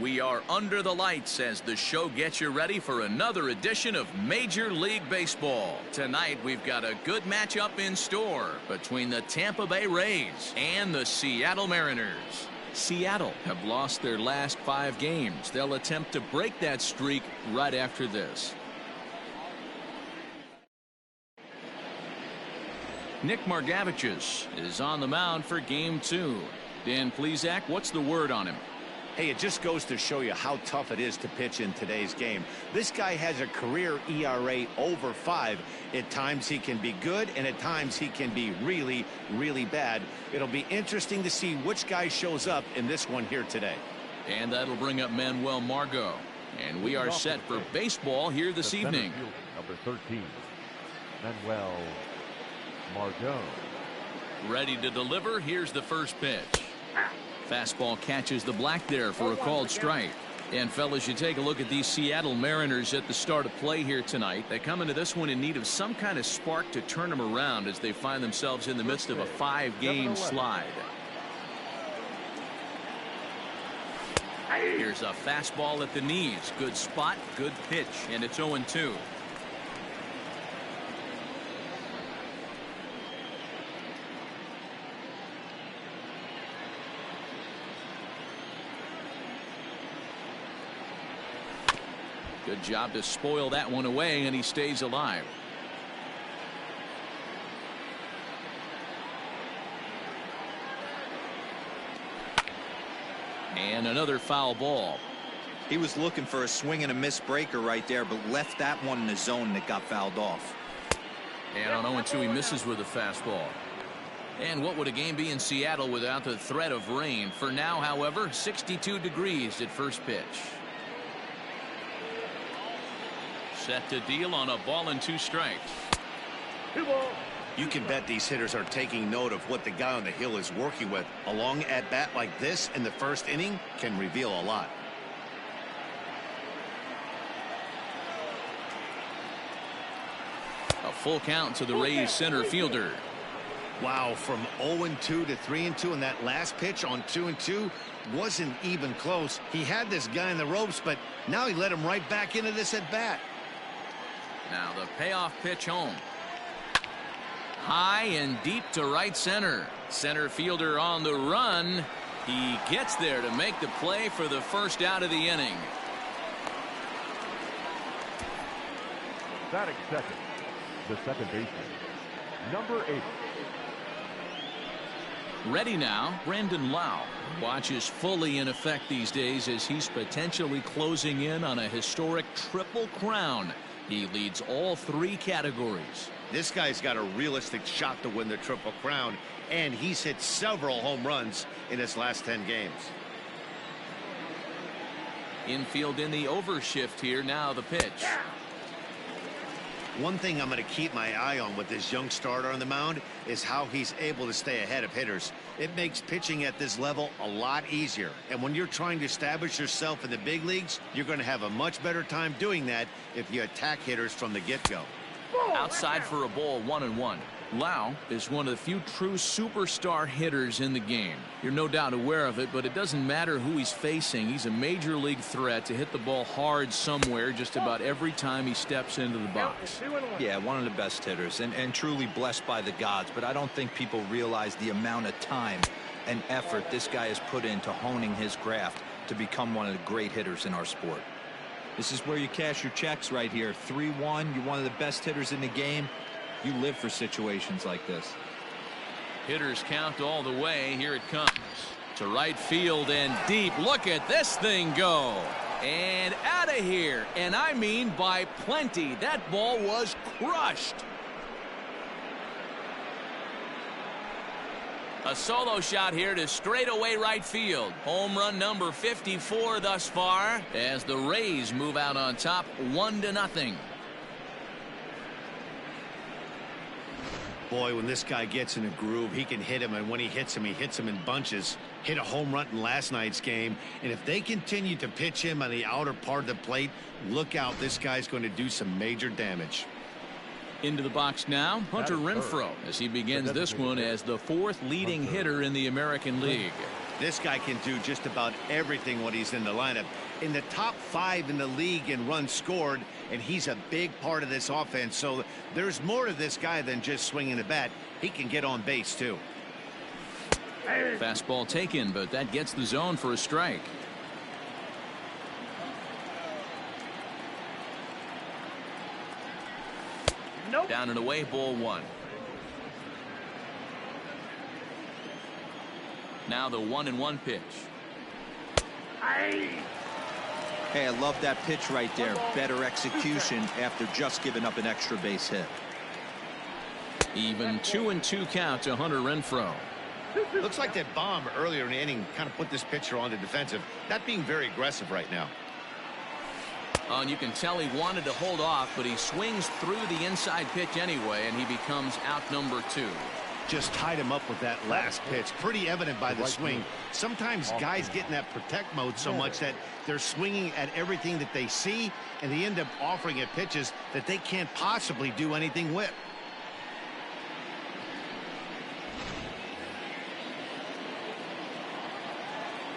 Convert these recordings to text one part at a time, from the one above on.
We are under the lights as the show gets you ready for another edition of Major League Baseball. Tonight we've got a good matchup in store between the Tampa Bay Rays and the Seattle Mariners. Seattle have lost their last 5 games. They'll attempt to break that streak right after this. Nick Margevicius is on the mound for Game 2. Dan Plesac, what's the word on him? Hey, it just goes to show you how tough it is to pitch in today's game. This guy has a career ERA over 5. At times he can be good, and at times he can be really, really bad. It'll be interesting to see which guy shows up in this one here today. And that'll bring up Manuel Margot. And we are set for baseball here this evening. Number 13, Manuel Margot. Ready to deliver. Here's the first pitch. Fastball catches the black there for a called strike. And fellas, you take a look at these Seattle Mariners at the start of play here tonight. They come into this one in need of some kind of spark to turn them around as they find themselves in the midst of a 5-game slide. Here's a fastball at the knees. Good spot, good pitch, and it's 0-2. Good job to spoil that one away, and he stays alive. And another foul ball. He was looking for a swing and a miss breaker right there, but left that one in the zone that got fouled off. And on 0-2, he misses with a fastball. And what would a game be in Seattle without the threat of rain? For now, however, 62 degrees at first pitch. Set to deal on a ball and 2 strikes. You can bet these hitters are taking note of what the guy on the hill is working with. A long at bat like this in the first inning can reveal a lot. A full count to the Rays center fielder. Wow, from 0-2 to 3-2, and that last pitch on 2-2 wasn't even close. He had this guy in the ropes, but now he let him right back into this at bat. Now the payoff pitch home. High and deep to right center. Center fielder on the run. He gets there to make the play for the first out of the inning. Batting second, the second baseman, number 8. Ready now, Brandon Lau. Watch is fully in effect these days as he's potentially closing in on a historic triple crown. He leads all 3 categories. This guy's got a realistic shot to win the Triple Crown, and he's hit several home runs in his last 10 games. Infield in the overshift here. Now the pitch. One thing I'm going to keep my eye on with this young starter on the mound is how he's able to stay ahead of hitters. It makes pitching at this level a lot easier. And when you're trying to establish yourself in the big leagues, you're going to have a much better time doing that if you attack hitters from the get-go. Outside for a ball, 1-1. Lau is one of the few true superstar hitters in the game. You're no doubt aware of it, but it doesn't matter who he's facing. He's a major league threat to hit the ball hard somewhere just about every time he steps into the box. Yeah, one of the best hitters and truly blessed by the gods, but I don't think people realize the amount of time and effort this guy has put into honing his craft to become one of the great hitters in our sport. This is where you cash your checks right here. 3-1, you're one of the best hitters in the game. You live for situations like this. Hitters count all the way. Here it comes to right field and deep. Look at this thing go. And out of here. And I mean by plenty. That ball was crushed. A solo shot here to straightaway right field. Home run number 54 thus far as the Rays move out on top 1-0. Boy, when this guy gets in a groove, he can hit him, and when he hits him in bunches. Hit a home run in last night's game, and if they continue to pitch him on the outer part of the plate, look out, this guy's going to do some major damage. Into the box now, Hunter Renfroe, as he begins this one as the 4th leading hitter in the American League. This guy can do just about everything when he's in the lineup. In the top 5 in the league in runs scored, and he's a big part of this offense. So there's more to this guy than just swinging the bat. He can get on base too. Fastball taken, but that gets the zone for a strike. Nope. Down and away, ball 1. Now the 1-1 pitch. Hey, I love that pitch right there. Better execution after just giving up an extra base hit. Even 2-2 count to Hunter Renfroe. Looks like that bomb earlier in the inning kind of put this pitcher on the defensive. Not being very aggressive right now. And you can tell he wanted to hold off, but he swings through the inside pitch anyway, and he becomes out number 2. Just tied him up with that last pitch. Pretty evident by the swing. Sometimes guys get in that protect mode so much that they're swinging at everything that they see, and they end up offering at pitches that they can't possibly do anything with.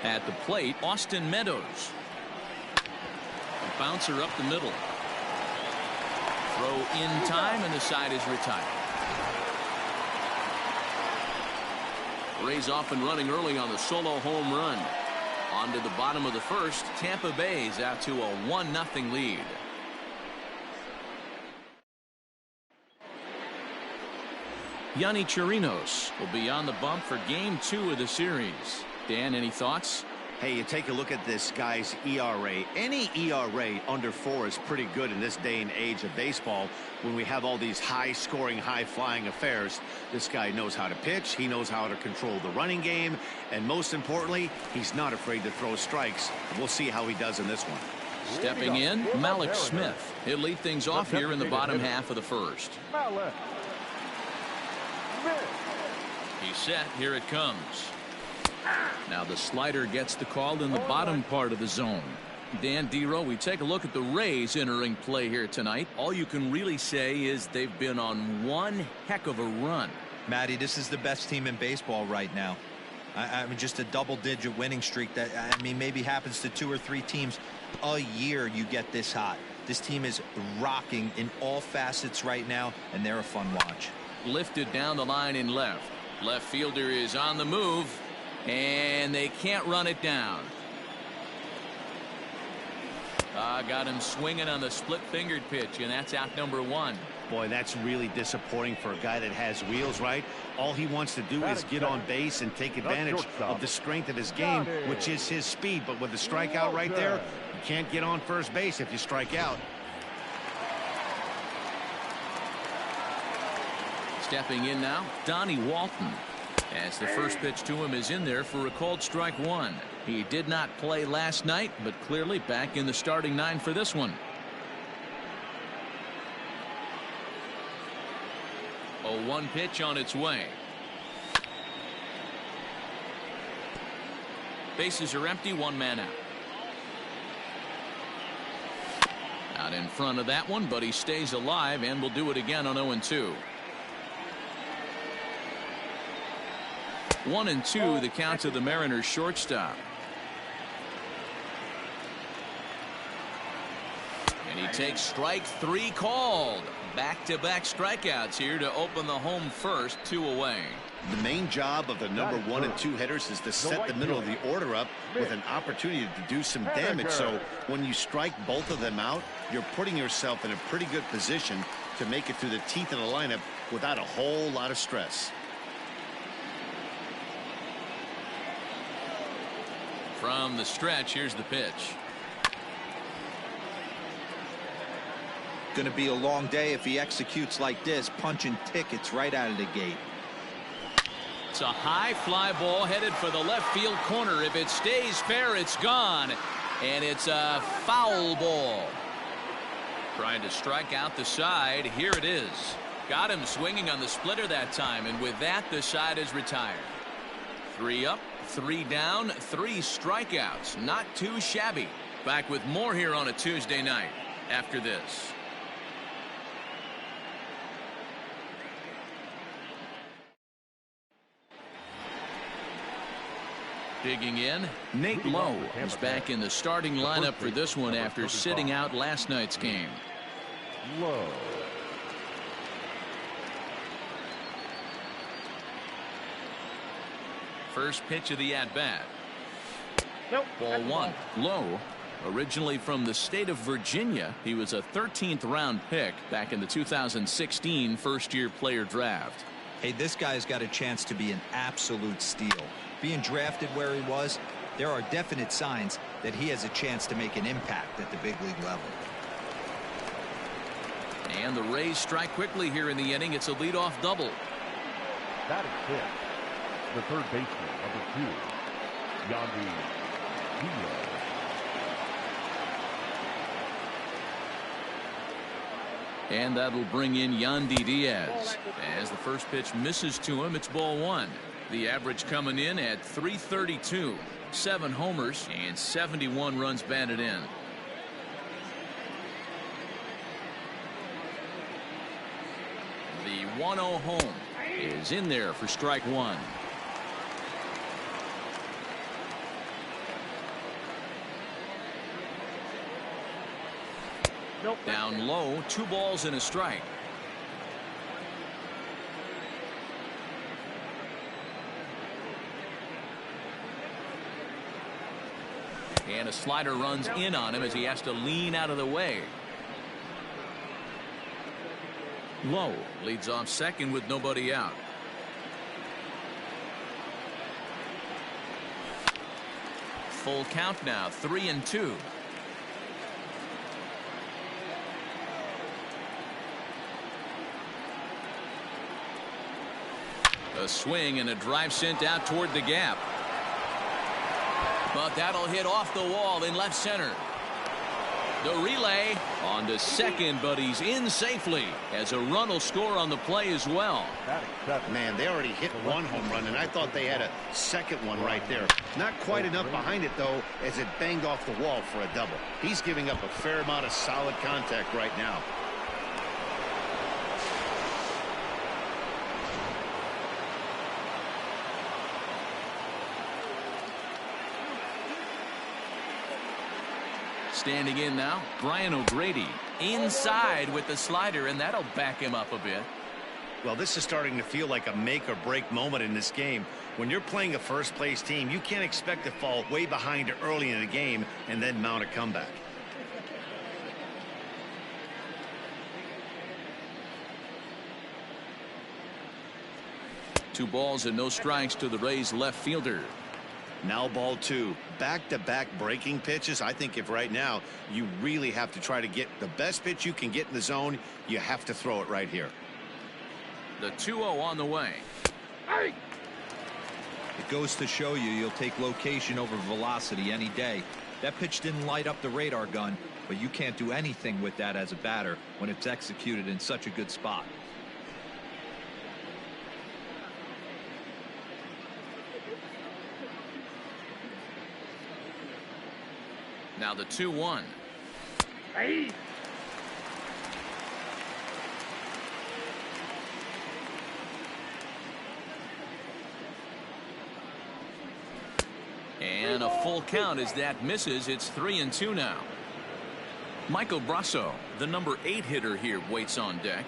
At the plate, Austin Meadows. A bouncer up the middle. Throw in time, and the side is retired. Rays off and running early on the solo home run. On to the bottom of the first. Tampa Bay's out to a 1-0 lead. Yonny Chirinos will be on the bump for game 2 of the series. Dan, any thoughts? Hey, you take a look at this guy's ERA. Any ERA under 4 is pretty good in this day and age of baseball when we have all these high-scoring, high-flying affairs. This guy knows how to pitch. He knows how to control the running game. And most importantly, he's not afraid to throw strikes. We'll see how he does in this one. Stepping in, Malik Smith. He'll lead things off here in the bottom half of the first. He's set. Here it comes. Now the slider gets the call in the bottom part of the zone. Dan Dero, we take a look at the Rays entering play here tonight. All you can really say is they've been on one heck of a run. Matty, this is the best team in baseball right now. I mean, just a double-digit winning streak that, I mean, maybe happens to 2 or 3 teams a year. You get this hot. This team is rocking in all facets right now, and they're a fun watch. Lifted down the line in left. Left fielder is on the move. And they can't run it down. Got him swinging on the split-fingered pitch, and that's out number 1. Boy, that's really disappointing for a guy that has wheels, right? All he wants to do is get on base and take advantage of the strength of his game, which is his speed. But with the strikeout right there, you can't get on first base if you strike out. Stepping in now, Donnie Walton. As the first pitch to him is in there for a called strike 1. He did not play last night, but clearly back in the starting 9 for this one. 0-1 pitch on its way. Bases are empty, 1 man out. Out in front of that one, but he stays alive and will do it again on 0-2. 1-2 the count to the Mariners shortstop. And he takes strike 3 called. Back-to-back strikeouts here to open the home first, 2 away. The main job of the number 1 and 2 hitters is to set the middle of the order up with an opportunity to do some damage. So when you strike both of them out, you're putting yourself in a pretty good position to make it through the teeth of the lineup without a whole lot of stress. From the stretch, here's the pitch. Going to be a long day if he executes like this, punching tickets right out of the gate. It's a high fly ball headed for the left field corner. If it stays fair, it's gone. And it's a foul ball. Trying to strike out the side. Here it is. Got him swinging on the splitter that time. And with that, the side is retired. 3 up, 3 down, 3 strikeouts. Not too shabby. Back with more here on a Tuesday night after this. Digging in, Nate Lowe is back in the starting lineup for this one after sitting out last night's game. Low. First pitch of the at-bat. Nope. Ball one. Lowe, originally from the state of Virginia, he was a 13th round pick back in the 2016 first-year player draft. Hey, this guy's got a chance to be an absolute steal. Being drafted where he was, there are definite signs that he has a chance to make an impact at the big league level. And the Rays strike quickly here in the inning. It's a leadoff double. That is hit. The third baseman, number 2, Yandy Diaz. And that'll bring in Yandy Diaz. As the first pitch misses to him, it's ball one. The average coming in at .332. 7 homers and 71 runs batted in. The 1-0 home is in there for strike one. Nope. Down low, 2 balls and a strike. And a slider runs in on him as he has to lean out of the way. Lowe leads off second with nobody out. Full count now, 3-2. A swing and a drive sent out toward the gap. But that'll hit off the wall in left center. The relay on to second, but he's in safely as a run will score on the play as well. Man, they already hit one home run, and I thought they had a second one right there. Not quite enough behind it, though, as it banged off the wall for a double. He's giving up a fair amount of solid contact right now. Standing in now, Brian O'Grady inside with the slider, and that'll back him up a bit. Well, this is starting to feel like a make or break moment in this game. When you're playing a first place team, you can't expect to fall way behind early in the game and then mount a comeback. Two balls and no strikes to the Rays left fielder. Now ball 2. Back-to-back breaking pitches. I think if right now you really have to try to get the best pitch you can get in the zone, you have to throw it right here. The 2-0 on the way. It goes to show you you'll take location over velocity any day. That pitch didn't light up the radar gun, but you can't do anything with that as a batter when it's executed in such a good spot. Now the 2-1. Hey. And a full count as that misses. It's 3-2 now. Michael Brasso, the number 8 hitter here, waits on deck.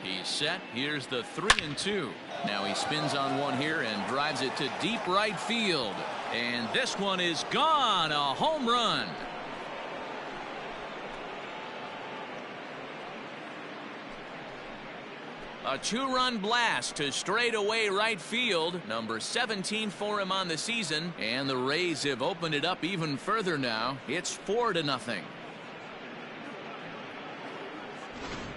He's set. Here's the 3-2. Now he spins on one here and drives it to deep right field. And this one is gone. A home run. A 2-run blast to straightaway right field. Number 17 for him on the season. And the Rays have opened it up even further now. It's 4-0.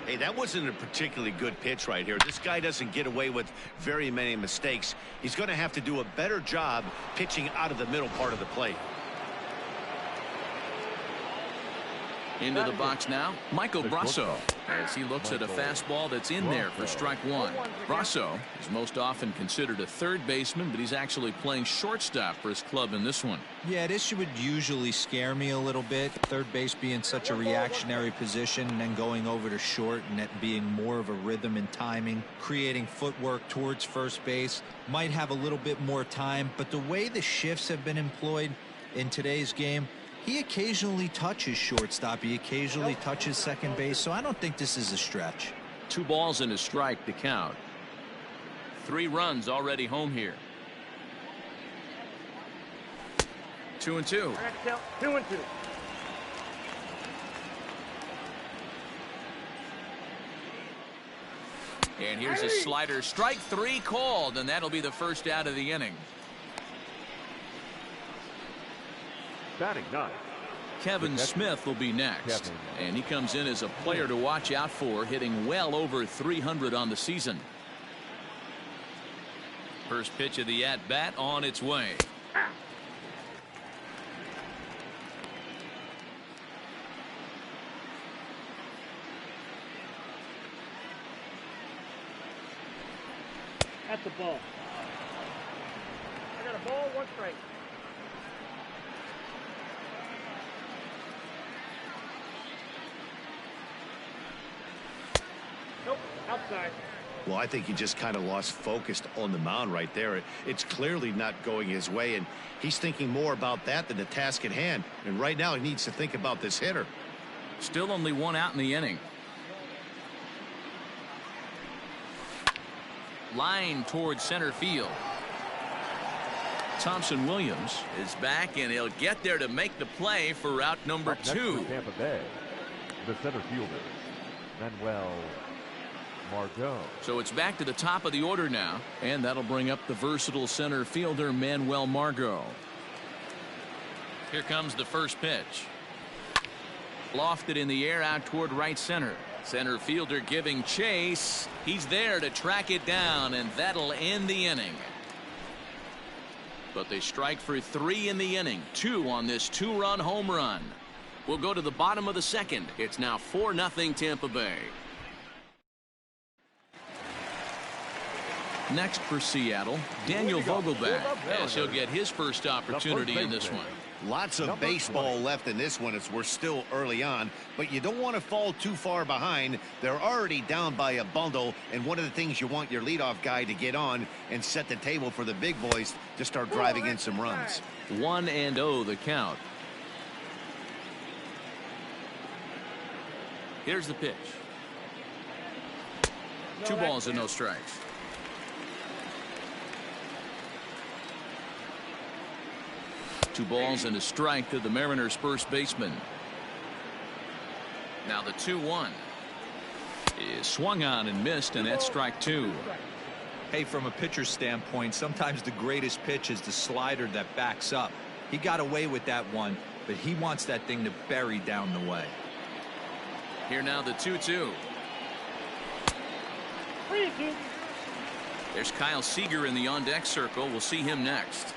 Hey, that wasn't a particularly good pitch right here. This guy doesn't get away with very many mistakes. He's going to have to do a better job pitching out of the middle part of the plate. Into the box now, Michael Brasso, as he looks at a fastball that's in there for strike one. Brasso is most often considered a third baseman, but he's actually playing shortstop for his club in this one. Yeah, this would usually scare me a little bit. Third base being such a reactionary position and then going over to short and that being more of a rhythm and timing, creating footwork towards first base. Might have a little bit more time, but the way the shifts have been employed in today's game, he occasionally touches shortstop. He occasionally touches second base. So I don't think this is a stretch. 2 balls and a strike to count. 3 runs already home here. 2-2. 2-2. And here's a slider. Strike 3 called, and that'll be the first out of the inning. Batting 9. Kevin Smith will be next, and he comes in as a player to watch out for, hitting well over 300 on the season. First pitch of the at-bat on its way. That's the ball. I got a ball, 1 strike. Nope, outside. Well, I think he just kind of lost focus on the mound right there. It's clearly not going his way, and he's thinking more about that than the task at hand. And right now he needs to think about this hitter. Still only 1 out in the inning. Line towards center field. Thompson Williams is back, and he'll get there to make the play for route number 2. Tampa Bay, the center fielder, Manuel Margot. So it's back to the top of the order now, and that'll bring up the versatile center fielder Manuel Margot. Here comes the first pitch. Lofted in the air out toward right center. Center fielder giving chase. He's there to track it down, and that'll end the inning. But they strike for 3 in the inning. 2 on this 2-run home run. We'll go to the bottom of the second. It's now 4-0 Tampa Bay. Next for Seattle, Daniel Vogelbach, as he'll get his first opportunity in this one. Lots of baseball left in this one as we're still early on, but you don't want to fall too far behind. They're already down by a bundle, and one of the things you want your leadoff guy to get on and set the table for the big boys to start driving in some runs. 1-0 the count. Here's the pitch. 2 balls and no strikes. Two balls and a strike to the Mariners' first baseman. Now the 2-1 is swung on and missed, and that's strike 2. Hey, from a pitcher's standpoint, sometimes the greatest pitch is the slider that backs up. He got away with that one, but he wants that thing to bury down the way. Here now the 2-2. There's Kyle Seager in the on-deck circle. We'll see him next.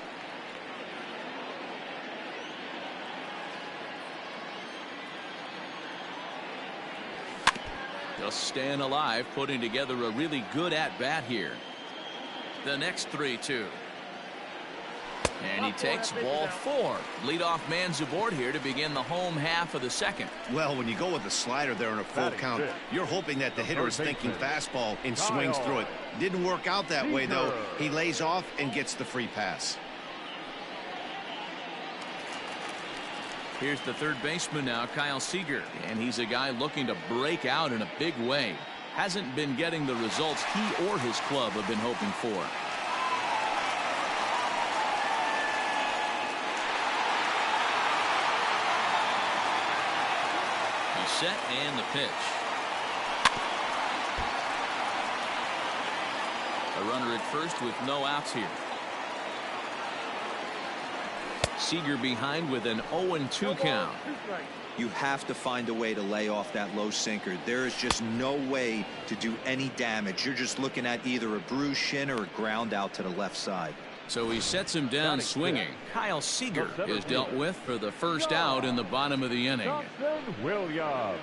Just staying alive, putting together a really good at-bat here. The next 3-2. And he takes ball 4. Leadoff man's aboard here to begin the home half of the second. Well, when you go with the slider there in a full count, you're hoping that the hitter is thinking fastball and swings through it. Didn't work out that way, though. He lays off and gets the free pass. Here's the third baseman now, Kyle Seager, and he's a guy looking to break out in a big way. Hasn't been getting the results he or his club have been hoping for. He's set, and the pitch. A runner at first with no outs here. Seager behind with an 0-2 count. You have to find a way to lay off that low sinker. There is just no way to do any damage. You're just looking at either a bruised shin or a ground out to the left side. So he sets him down swinging. Kyle Seager is dealt with for the first out in the bottom of the inning. Johnson Williams.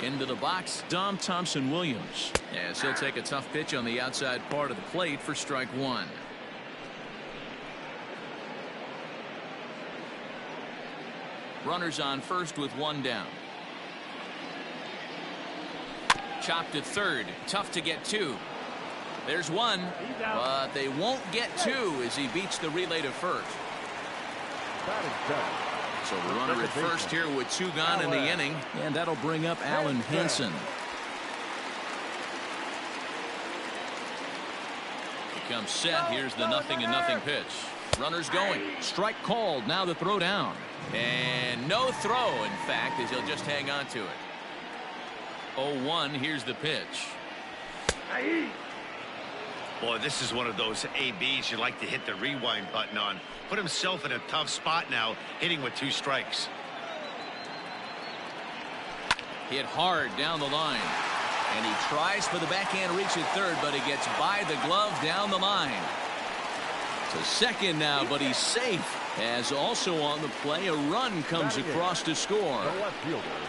Into the box, Dom Thompson-Williams. As he'll take a tough pitch on the outside part of the plate for strike one. Runners on first with one down. Chopped at third. Tough to get two. There's one, but they won't get two as he beats the relay to first. So the runner at first here with two gone in the inning, and that'll bring up Alan Hansen. He comes set. Here's the 0-0 pitch. Runners going. Strike called. Now the throw down. And no throw, in fact, as he'll just hang on to it. 0-1. Here's the pitch. Boy, this is one of those ABs you like to hit the rewind button on. Put himself in a tough spot now, hitting with two strikes. Hit hard down the line. And he tries for the backhand reach at third, but he gets by the glove down the line. To second now, but he's safe. As also on the play, a run comes across to score.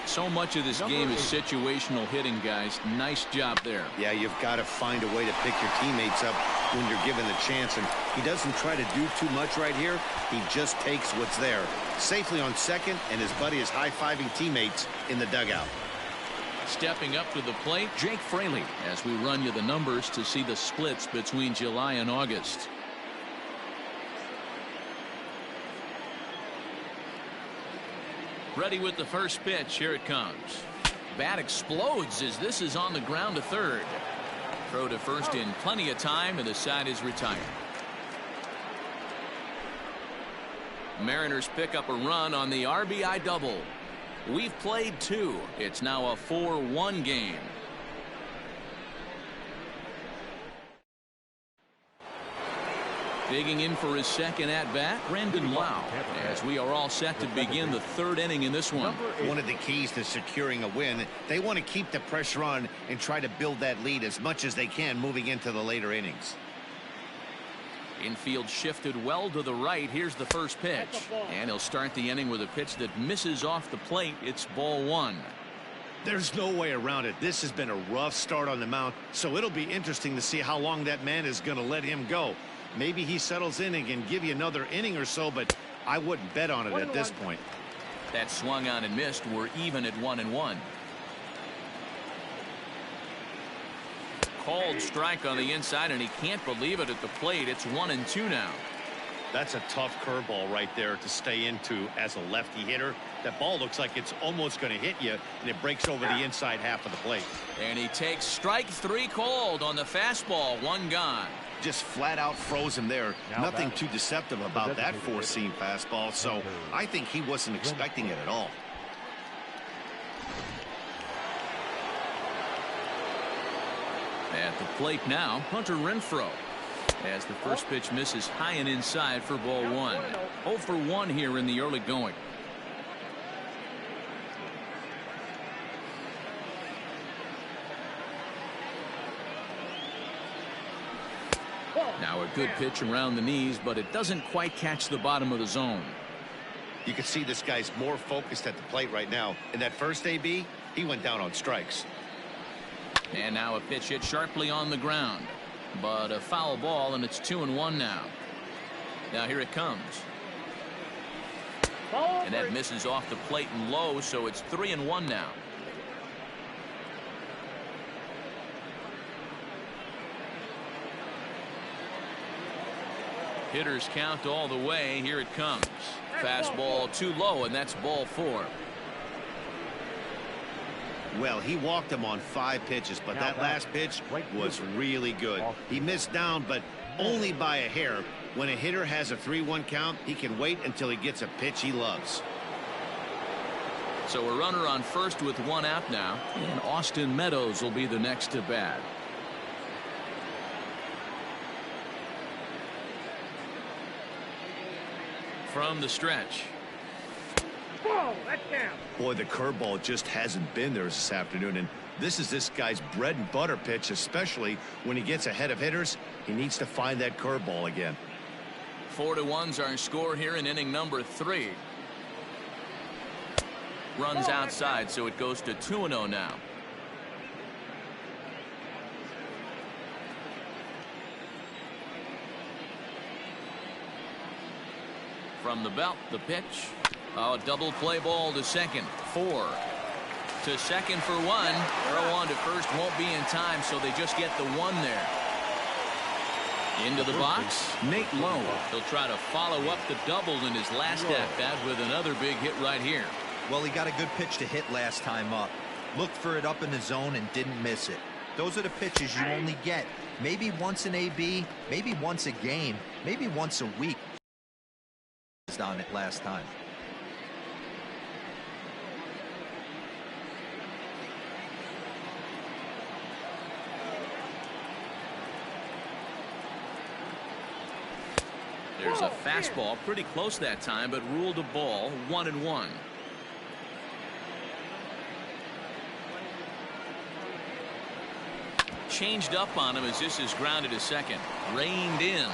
So much of this game is situational hitting, guys. Nice job there. Yeah, you've got to find a way to pick your teammates up when you're given the chance. And he doesn't try to do too much right here. He just takes what's there. Safely on second, and his buddy is high-fiving teammates in the dugout. Stepping up to the plate, Jake Fraley, as we run you the numbers to see the splits between July and August. Ready with the first pitch. Here it comes. Bat explodes as this is on the ground to third. Throw to first in plenty of time, and the side is retired. Mariners pick up a run on the RBI double. We've played two. It's now a 4-1 game. Digging in for his second at-bat, Brandon Lau, as we are all set to begin the third inning in this one. One of the keys to securing a win, they want to keep the pressure on and try to build that lead as much as they can moving into the later innings. Infield shifted well to the right. Here's the first pitch. And he'll start the inning with a pitch that misses off the plate. It's ball one. There's no way around it. This has been a rough start on the mound, so it'll be interesting to see how long that man is going to let him go. Maybe he settles in and can give you another inning or so, but I wouldn't bet on it at this point. That swung on and missed. We're even at 1-1. Called strike on the inside, and he can't believe it at the plate. It's 1-2 now. That's a tough curveball right there to stay into as a lefty hitter. That ball looks like it's almost going to hit you, and it breaks over the inside half of the plate. And he takes strike three called on the fastball. One gone. Just flat out froze him there. Nothing too deceptive about that four-seam fastball, so I think he wasn't expecting it at all. At the plate now, Hunter Renfroe. As the first pitch misses high and inside for ball one. 0 for 1 here in the early going. Now a good pitch around the knees, but it doesn't quite catch the bottom of the zone. You can see this guy's more focused at the plate right now. In that first AB, he went down on strikes. And now a pitch hit sharply on the ground. But a foul ball, and it's 2-1 now. Now here it comes. And that misses off the plate and low, so it's 3-1 now. Hitters count all the way. Here it comes. Fastball too low, and that's ball 4. Well, he walked him on 5 pitches, but that last pitch was really good. He missed down, but only by a hair. When a hitter has a 3-1 count, he can wait until he gets a pitch he loves. So a runner on first with one out now, and Austin Meadows will be the next to bat. from the stretch. Whoa, that's down. Boy, the curveball just hasn't been there this afternoon, and this is this guy's bread and butter pitch, especially when he gets ahead of hitters. He needs to find that curveball again. 4-1's our score here in inning number 3. Runs outside, so it goes to 2-0 now. From the belt, the pitch. Oh, double play ball to second. 4 to second for 1. Throw on to first won't be in time, so they just get the 1 there. Into the box, Nate Lowe. He'll try to follow up the double in his last at-bat with another big hit right here. Well, he got a good pitch to hit last time up. Looked for it up in the zone and didn't miss it. Those are the pitches you only get maybe once in AB, maybe once a game, maybe once a week. On it last time. There's a fastball pretty close that time, but ruled a ball. 1-1. Changed up on him as this is grounded to second. Reined in.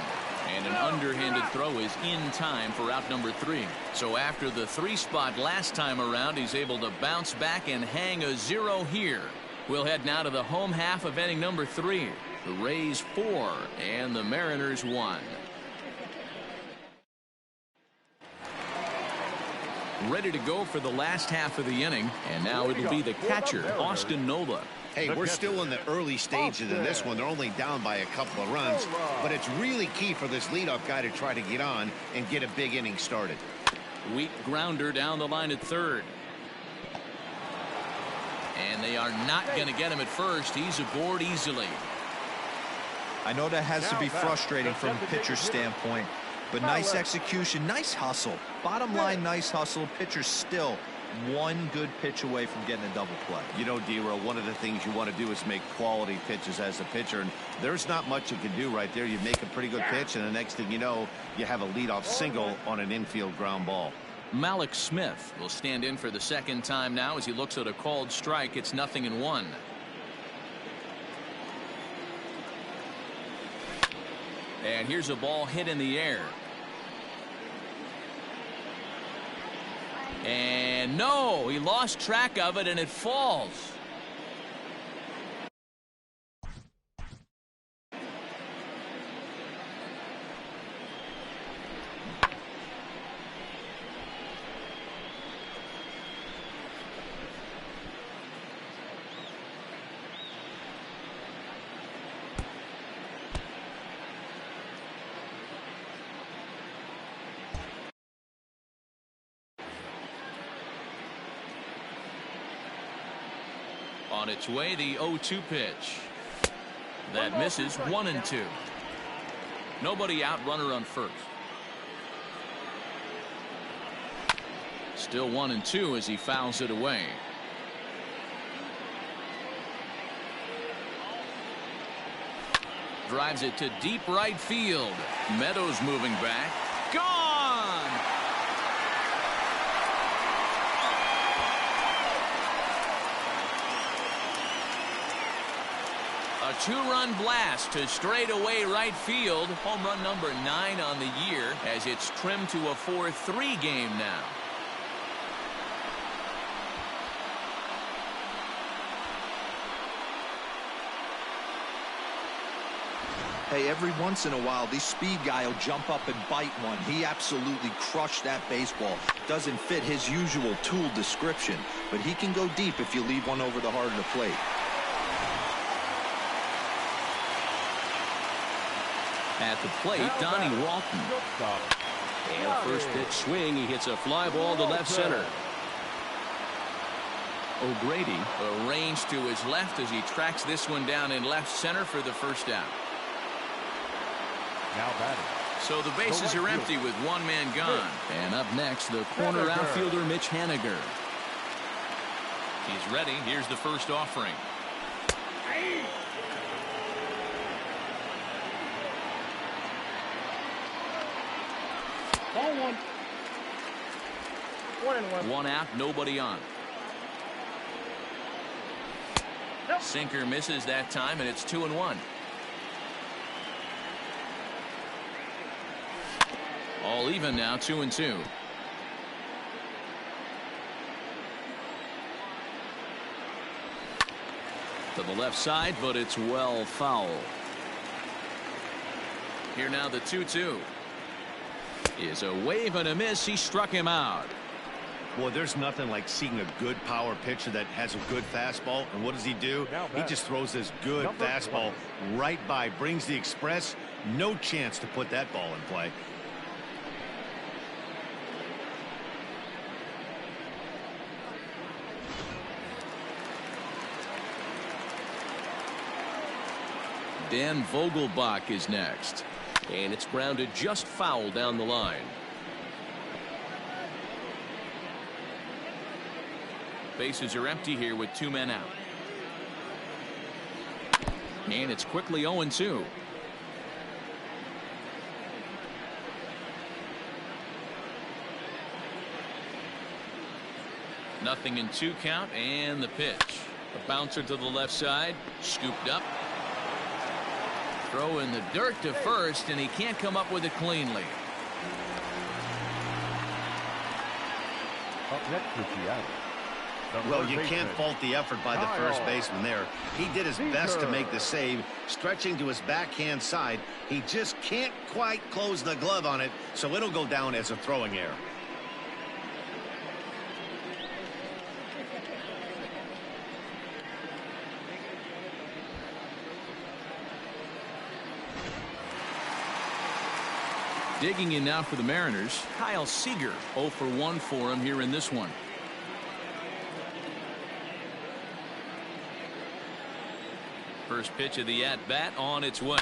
And an underhanded throw is in time for out number 3. So after the 3 spot last time around, he's able to bounce back and hang a 0 here. We'll head now to the home half of inning number 3. The Rays 4 and the Mariners 1. Ready to go for the last half of the inning, and now it'll be the catcher, Austin Nola. Hey, we're still in the early stages of this one. They're only down by a couple of runs, but it's really key for this leadoff guy to try to get on and get a big inning started. Weak grounder down the line at third. And they are not going to get him at first. He's aboard easily. I know that has to be frustrating from a pitcher's standpoint, but nice execution, nice hustle. Bottom line, nice hustle. Pitcher's still one good pitch away from getting a double play. You know, D-Roll, one of the things you want to do is make quality pitches as a pitcher, and there's not much you can do right there. You make a pretty good pitch, and the next thing you know, you have a leadoff single on an infield ground ball. Malik Smith will stand in for the second time now as he looks at a called strike. It's 0-1. And here's a ball hit in the air. And no, he lost track of it and it falls. On its way, the 0-2 pitch. That misses. 1-2. Nobody out, runner on first. Still 1-2 as he fouls it away. Drives it to deep right field. Meadows moving back. Gone! A 2-run blast to straightaway right field. Home run number 9 on the year as it's trimmed to a 4-3 game now. Hey, every once in a while, this speed guy will jump up and bite one. He absolutely crushed that baseball. Doesn't fit his usual tool description, but he can go deep if you leave one over the heart of the plate. At the plate, Donnie Walton. And first pitch swing, he hits a fly ball to left center. O'Grady arranged to his left as he tracks this one down in left center for the first out. Now batting. So the bases are empty with one man gone. And up next, the corner outfielder Mitch Haniger. He's ready. Here's the first offering. Ball 1. 1-1. One out, nobody on. Nope. Sinker misses that time, and it's 2-1. All even now, 2-2. To the left side, but it's well foul. Here now the 2-2. Is a wave and a miss. He struck him out. Well, there's nothing like seeing a good power pitcher that has a good fastball. And what does he do? He just throws this good fastball right by, brings the express. No chance to put that ball in play. Dan Vogelbach is next. And it's grounded just foul down the line. Bases are empty here with 2 men out. And it's quickly 0-2. Nothing in 2 count, and the pitch. A bouncer to the left side, scooped up. Throw in the dirt to first, and he can't come up with it cleanly. Up next for Seattle. Well, you can't fault the effort by the first baseman there. He did his best to make the save, stretching to his backhand side. He just can't quite close the glove on it, so it'll go down as a throwing error. Digging in now for the Mariners, Kyle Seager. 0 for 1 for him here in this one. First pitch of the at-bat on its way.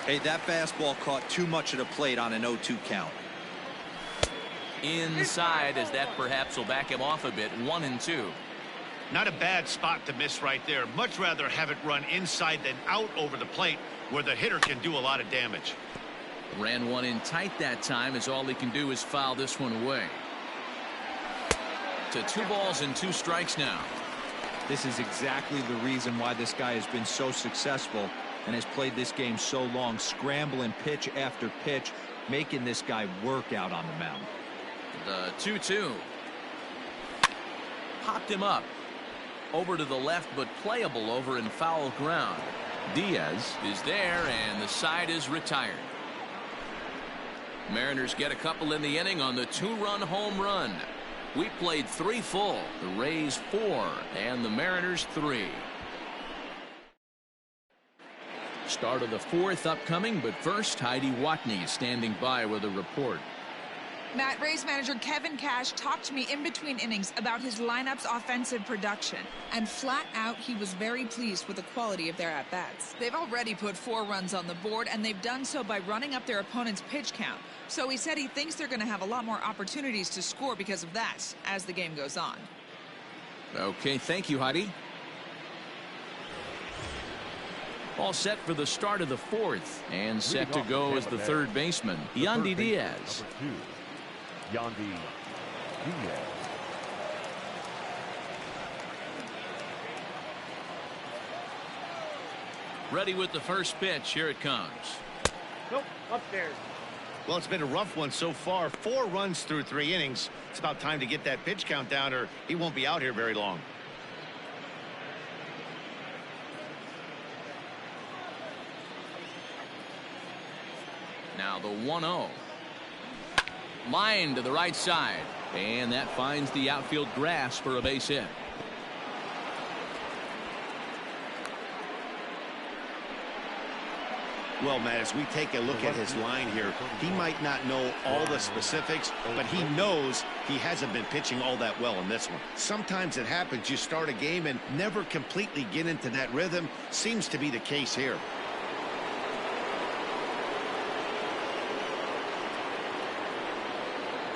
Hey, that fastball caught too much of the plate on an 0-2 count. Inside, as that perhaps will back him off a bit. 1-2. Not a bad spot to miss right there. Much rather have it run inside than out over the plate, where the hitter can do a lot of damage. Ran one in tight that time, as all he can do is foul this one away. To 2 balls and 2 strikes now. This is exactly the reason why this guy has been so successful and has played this game so long, scrambling pitch after pitch, making this guy work out on the mound. The 2-2. Popped him up. Over to the left, but playable over in foul ground. Diaz is there, and the side is retired. Mariners get a couple in the inning on the 2-run home run. We played 3 full. The Rays 4, and the Mariners 3. Start of the 4th upcoming, but first, Heidi Watney is standing by with a report. Matt, Rays manager Kevin Cash talked to me in between innings about his lineup's offensive production. And flat out, he was very pleased with the quality of their at-bats. They've already put 4 runs on the board, and they've done so by running up their opponent's pitch count. So he said he thinks they're going to have a lot more opportunities to score because of that as the game goes on. Okay, thank you, Heidi. All set for the start of the 4th. And set to go is the 3rd baseman, Yandy Diaz. Number 2, Yandy Diaz. Ready with the first pitch. Here it comes. Nope, upstairs. Well, it's been a rough one so far. 4 runs through 3 innings. It's about time to get that pitch count down, or he won't be out here very long. Now the 1-0. Line to the right side. And that finds the outfield grass for a base hit. Well, Matt, as we take a look at his line here, he might not know all the specifics, but he knows he hasn't been pitching all that well in this one. Sometimes it happens. You start a game and never completely get into that rhythm. Seems to be the case here.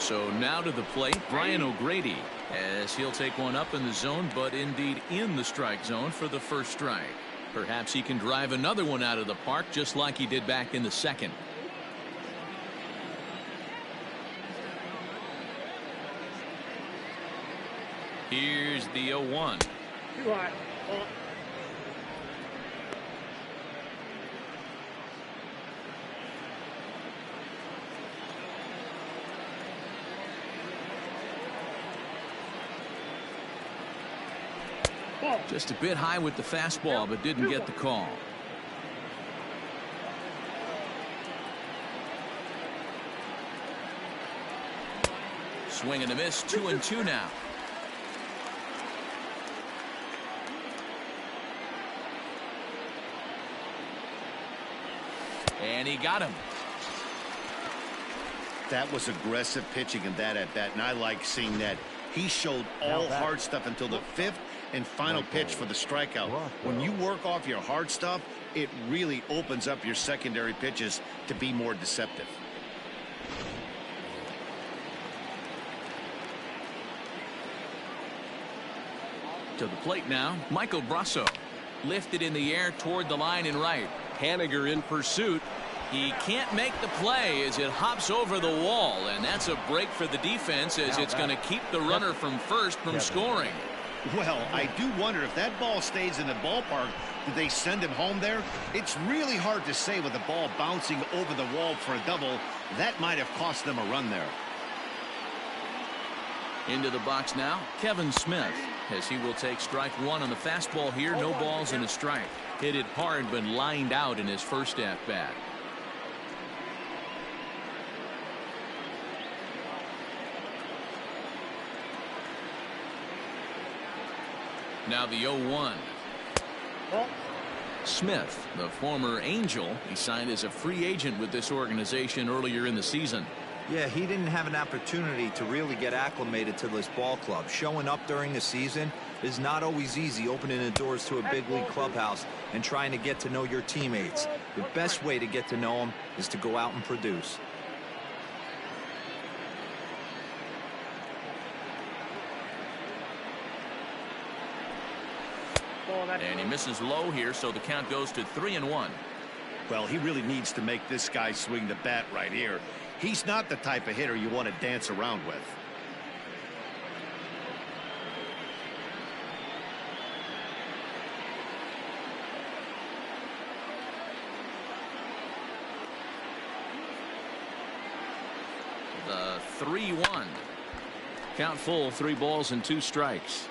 So now to the plate, Brian O'Grady, as he'll take one up in the zone, but indeed in the strike zone for the first strike. Perhaps he can drive another one out of the park just like he did back in the second. Here's the 0-1. Too high. Just a bit high with the fastball, but didn't get the call. Swing and a miss, 2-2 now. And he got him. That was aggressive pitching in that at bat, and I like seeing that. He showed all hard stuff until the fifth and final pitch for the strikeout. When you work off your hard stuff, it really opens up your secondary pitches to be more deceptive. To the plate now, Michael Brasso. Lifted in the air toward the line and right. Haniger in pursuit. He can't make the play as it hops over the wall, and that's a break for the defense as it's going to keep the runner from first from scoring. Well, I do wonder if that ball stays in the ballpark, do they send him home there? It's really hard to say with the ball bouncing over the wall for a double. That might have cost them a run there. Into the box now, Kevin Smith, as he will take strike one on the fastball here. No balls and a strike. Hit it hard but lined out in his first at bat. Now the 0-1. Smith, the former Angel, he signed as a free agent with this organization earlier in the season. Yeah, he didn't have an opportunity to really get acclimated to this ball club. Showing up during the season is not always easy, opening the doors to a big league clubhouse and trying to get to know your teammates. The best way to get to know them is to go out and produce. And he misses low here, so the count goes to 3-1. Well, he really needs to make this guy swing the bat right here. He's not the type of hitter you want to dance around with. The 3-1. Count full, 3 balls and 2 strikes.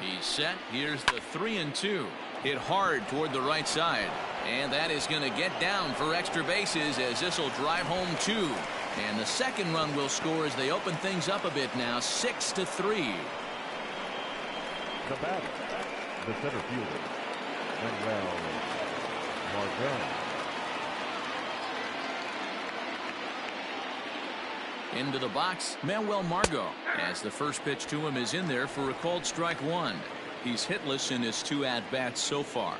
He's set. Here's the 3-2. Hit hard toward the right side. And that is going to get down for extra bases as this will drive home 2. And the second run will score as they open things up a bit now, 6-3. The batter, the center fielder, Manuel Margot. Into the box, Manuel Margot, as the first pitch to him is in there for a called strike 1. He's hitless in his 2 at-bats so far.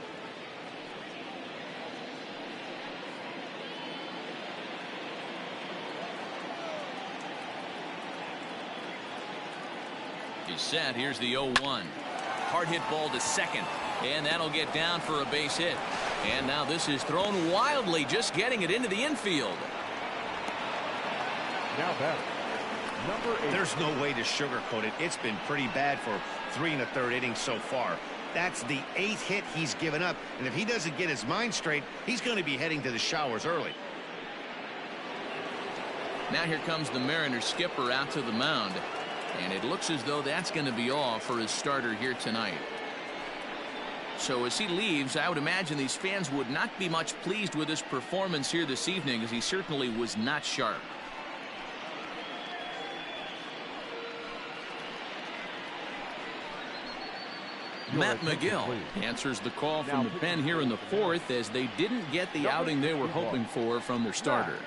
He's set. Here's the 0-1. Hard hit ball to second, and that'll get down for a base hit. And now this is thrown wildly, just getting it into the infield. Now batter, number 8. There's no way to sugarcoat it. It's been pretty bad for 3 1/3 innings so far. That's the 8th hit he's given up, and if he doesn't get his mind straight, he's going to be heading to the showers early. Now here comes the Mariners skipper out to the mound, and it looks as though that's going to be all for his starter here tonight. So as he leaves, I would imagine these fans would not be much pleased with his performance here this evening, as he certainly was not sharp. Matt McGill answers the call from the pen here in the 4th, as they didn't get the outing they were hoping for from their starter.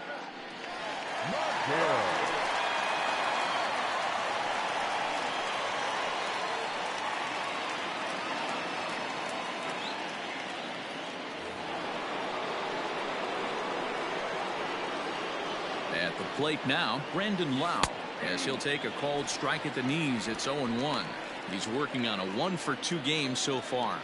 At the plate now, Brendan Lau, as he'll take a called strike at the knees. It's 0-1. He's working on a 1-for-2 game so far.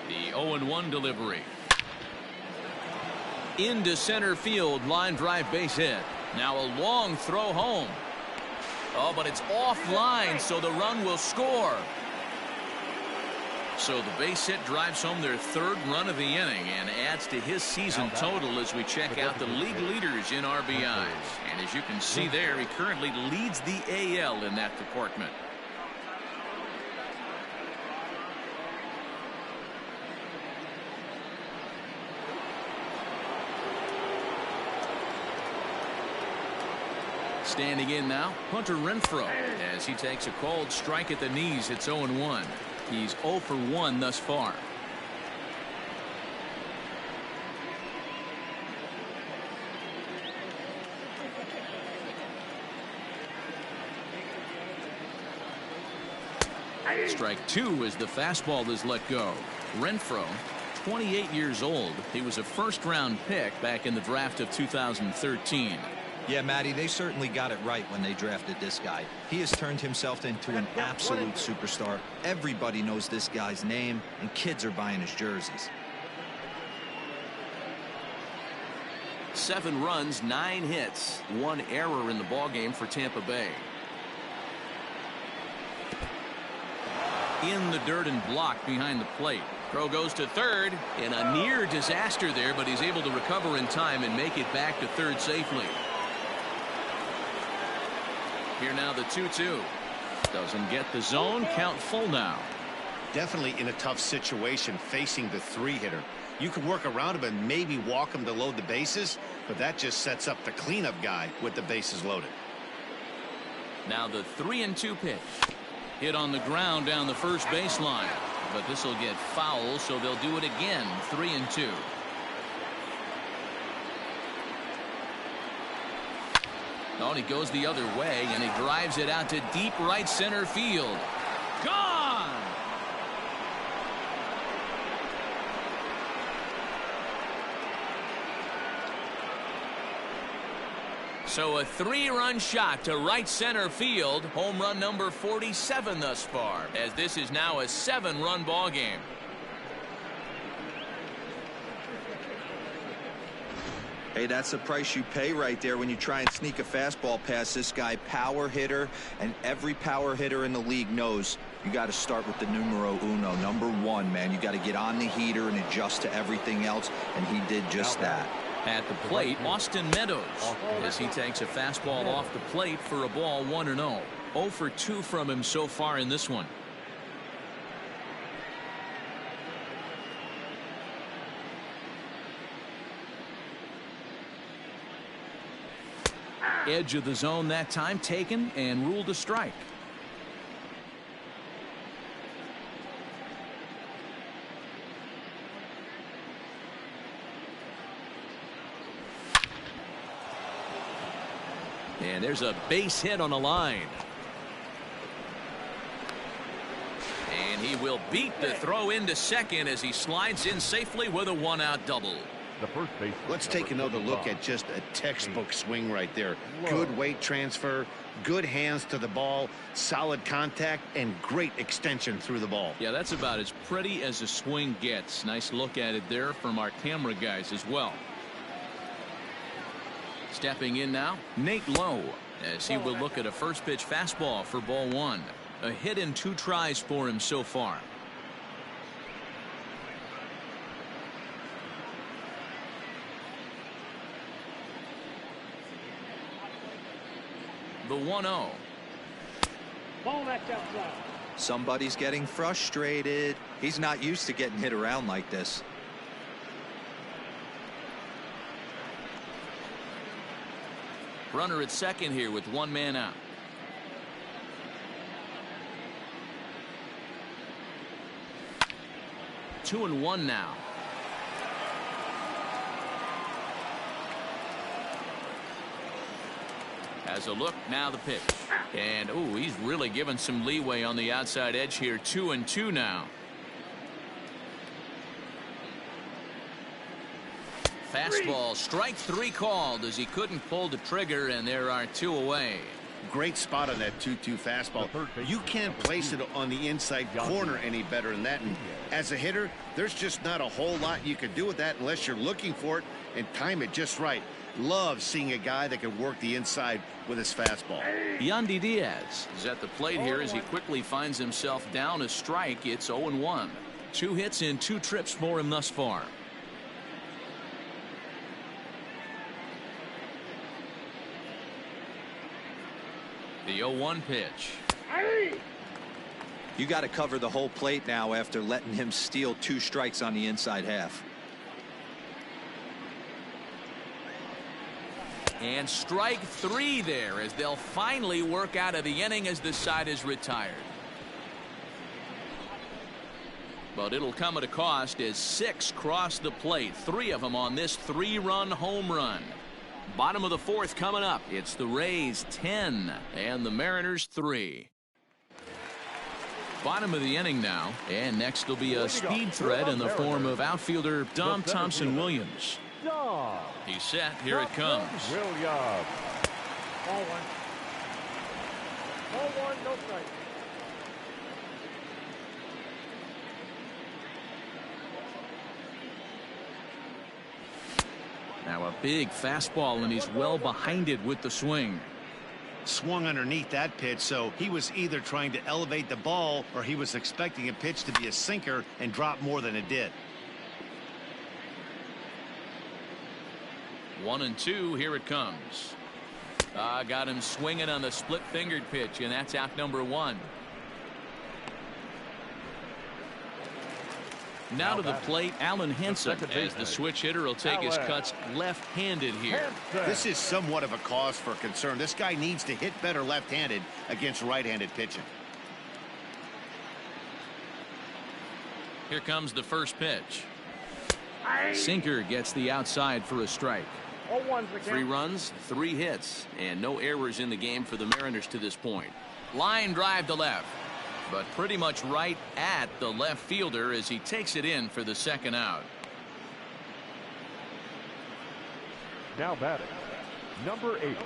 The 0-1 delivery. Into center field, line drive base hit. Now a long throw home. Oh, but it's offline, so the run will score. So the base hit drives home their third run of the inning and adds to his season total as we check out the league leaders in RBIs. And as you can see there, he currently leads the AL in that department. Standing in now, Hunter Renfroe, as he takes a called strike at the knees. It's 0-1. He's 0 for 1 thus far. Strike 2 as the fastball is let go. Renfroe, 28 years old. He was a first-round pick back in the draft of 2013. Yeah, Matty, they certainly got it right when they drafted this guy. He has turned himself into an absolute superstar. Everybody knows this guy's name, and kids are buying his jerseys. 7 runs, 9 hits, 1 error in the ballgame for Tampa Bay. In the dirt and blocked behind the plate. Throw goes to third in a near disaster there, but he's able to recover in time and make it back to third safely. Here now the 2-2. Doesn't get the zone. Count full now. Definitely in a tough situation facing the 3-hitter. You can work around him and maybe walk him to load the bases, but that just sets up the cleanup guy with the bases loaded. Now the 3-2 pitch. Hit on the ground down the first baseline, but this will get foul, so they'll do it again. 3-2. Oh, and he goes the other way, and he drives it out to deep right center field. Gone! So a 3-run shot to right center field. Home run number 47 thus far, as this is now a 7-run ball game. Hey, that's the price you pay right there when you try and sneak a fastball past this guy. Power hitter, and every power hitter in the league knows you got to start with the numero uno, number 1, man. You got to get on the heater and adjust to everything else, and he did just that. At the plate, Austin Meadows, as he takes a fastball off the plate for a ball. 1-0. 0 for 2 from him so far in this one. Edge of the zone that time taken and ruled a strike. And there's a base hit on the line. And he will beat the throw into second as he slides in safely with a 1-out double. The first base. Let's take another look at just a textbook swing right there. Good weight transfer, good hands to the ball, solid contact, and great extension through the ball. Yeah, that's about as pretty as a swing gets. Nice look at it there from our camera guys as well. Stepping in now, Nate Lowe, as he will look at a first pitch fastball for ball 1. A hit in 2 tries for him so far. The 1-0. Ball that's outside. Somebody's getting frustrated. He's not used to getting hit around like this. Runner at second here with 1 man out. Two and one now. Has a look, now the pitch. And, ooh, he's really given some leeway on the outside edge here. 2-2 now. Fastball, strike 3 called as he couldn't pull the trigger, and there are 2 away. Great spot on that 2-2 fastball. You can't place it on the inside corner any better than that. And as a hitter, there's just not a whole lot you can do with that unless you're looking for it and time it just right. Love seeing a guy that can work the inside with his fastball. Yandy Diaz is at the plate here as he quickly finds himself down a strike. It's 0-1. 2 hits in 2 trips for him thus far. The 0-1 pitch. You got to cover the whole plate now after letting him steal 2 strikes on the inside half. And strike 3 there as they'll finally work out of the inning as the side is retired. But it'll come at a cost as 6 cross the plate, 3 of them on this 3-run home run. Bottom of the 4th coming up. It's the Rays 10 and the Mariners 3. Bottom of the inning now, and next will be a speed threat in the form of outfielder Dom Thompson-Williams. He's set. Here it comes. Williams. Ball 1. Ball 1, no strike. Now a big fastball, and he's well behind it with the swing. Swung underneath that pitch, so he was either trying to elevate the ball or he was expecting a pitch to be a sinker and drop more than it did. 1-2. Here it comes. Got him swinging on the split-fingered pitch, and that's out number 1. Now to the plate, Alan Hansen, as the switch hitter will take his cuts left-handed here. This is somewhat of a cause for concern. This guy needs to hit better left-handed against right-handed pitching. Here comes the first pitch. Sinker gets the outside for a strike. 3 runs, 3 hits, and no errors in the game for the Mariners to this point. Line drive to left, but pretty much right at the left fielder as he takes it in for the 2nd out. Now batting, number 8.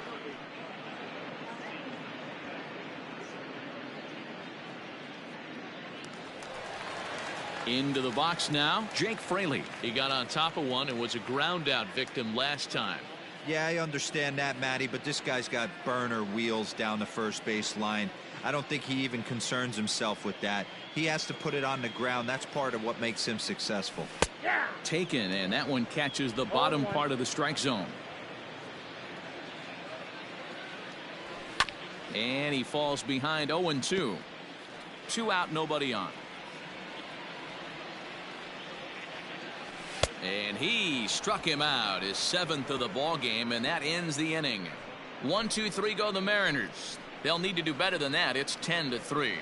Into the box now, Jake Fraley. He got on top of one and was a ground out victim last time. Yeah, I understand that, Matty, but this guy's got burner wheels down the first base line. I don't think he even concerns himself with that. He has to put it on the ground. That's part of what makes him successful. Taken, and that one catches the bottom part of the strike zone. And he falls behind 0-2. 2 out, nobody on. And he struck him out, his 7th of the ball game, and that ends the inning. 1, 2, 3 go the Mariners. They'll need to do better than that. It's 10-3.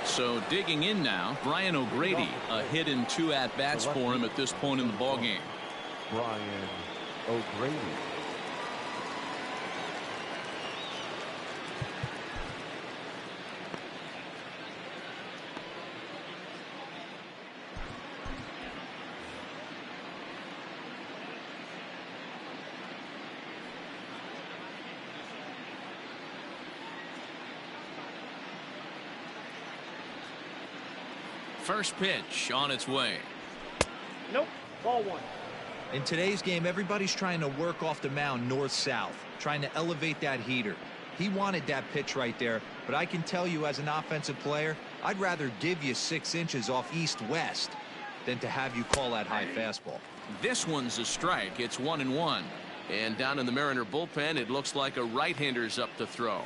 So digging in now, Brian O'Grady. A hit in 2 at-bats for him at this point in the ball game. Brian O'Grady. First pitch on its way. Nope. Ball 1. In today's game, everybody's trying to work off the mound north-south, trying to elevate that heater. He wanted that pitch right there, but I can tell you as an offensive player, I'd rather give you 6 inches off east-west than to have you call that high fastball. This one's a strike. It's 1-1. And down in the Mariner bullpen, it looks like a right-hander's up to throw.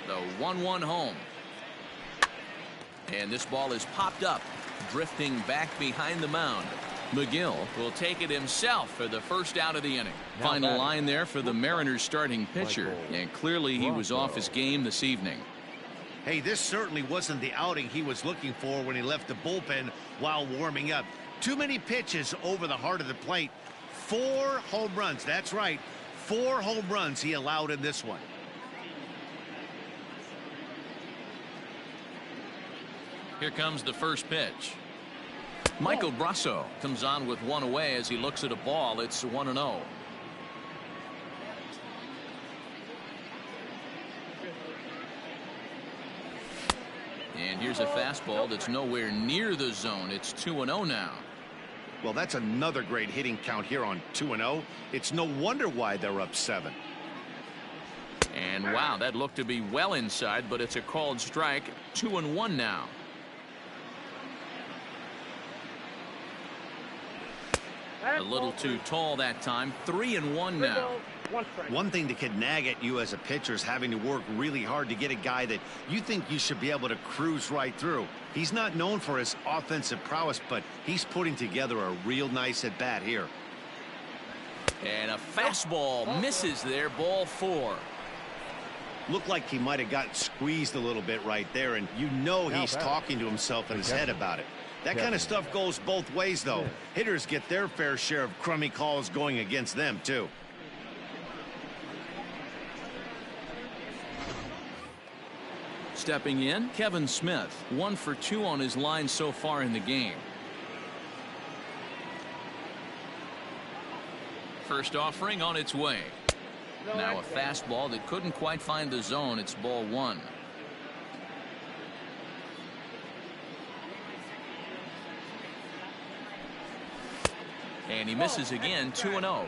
The 1-1 home. And this ball is popped up, drifting back behind the mound. McGill will take it himself for the first out of the inning. Final line there for the Mariners starting pitcher, and clearly he was off his game this evening. Hey, this certainly wasn't the outing he was looking for when he left the bullpen while warming up. Too many pitches over the heart of the plate. 4 home runs. That's right. 4 home runs he allowed in this one. Here comes the first pitch. Michael Brasso comes on with one away as he looks at a ball. It's 1-0. And here's a fastball that's nowhere near the zone. It's 2-0 now. Well, that's another great hitting count here on 2-0. It's no wonder why they're up 7. And wow, that looked to be well inside, but it's a called strike. 2-1 now. A little too tall that time. 3-1 now. One thing that could nag at you as a pitcher is having to work really hard to get a guy that you think you should be able to cruise right through. He's not known for his offensive prowess, but he's putting together a real nice at bat here. And a fastball misses there. Ball 4. Looked like he might have gotten squeezed a little bit right there, and you know he's talking to himself in his head about it. That kind of stuff goes both ways, though. Hitters get their fair share of crummy calls going against them, too. Stepping in, Kevin Smith. 1 for 2 on his line so far in the game. First offering on its way. Now a fastball that couldn't quite find the zone. It's ball 1. And he misses again. 2-0.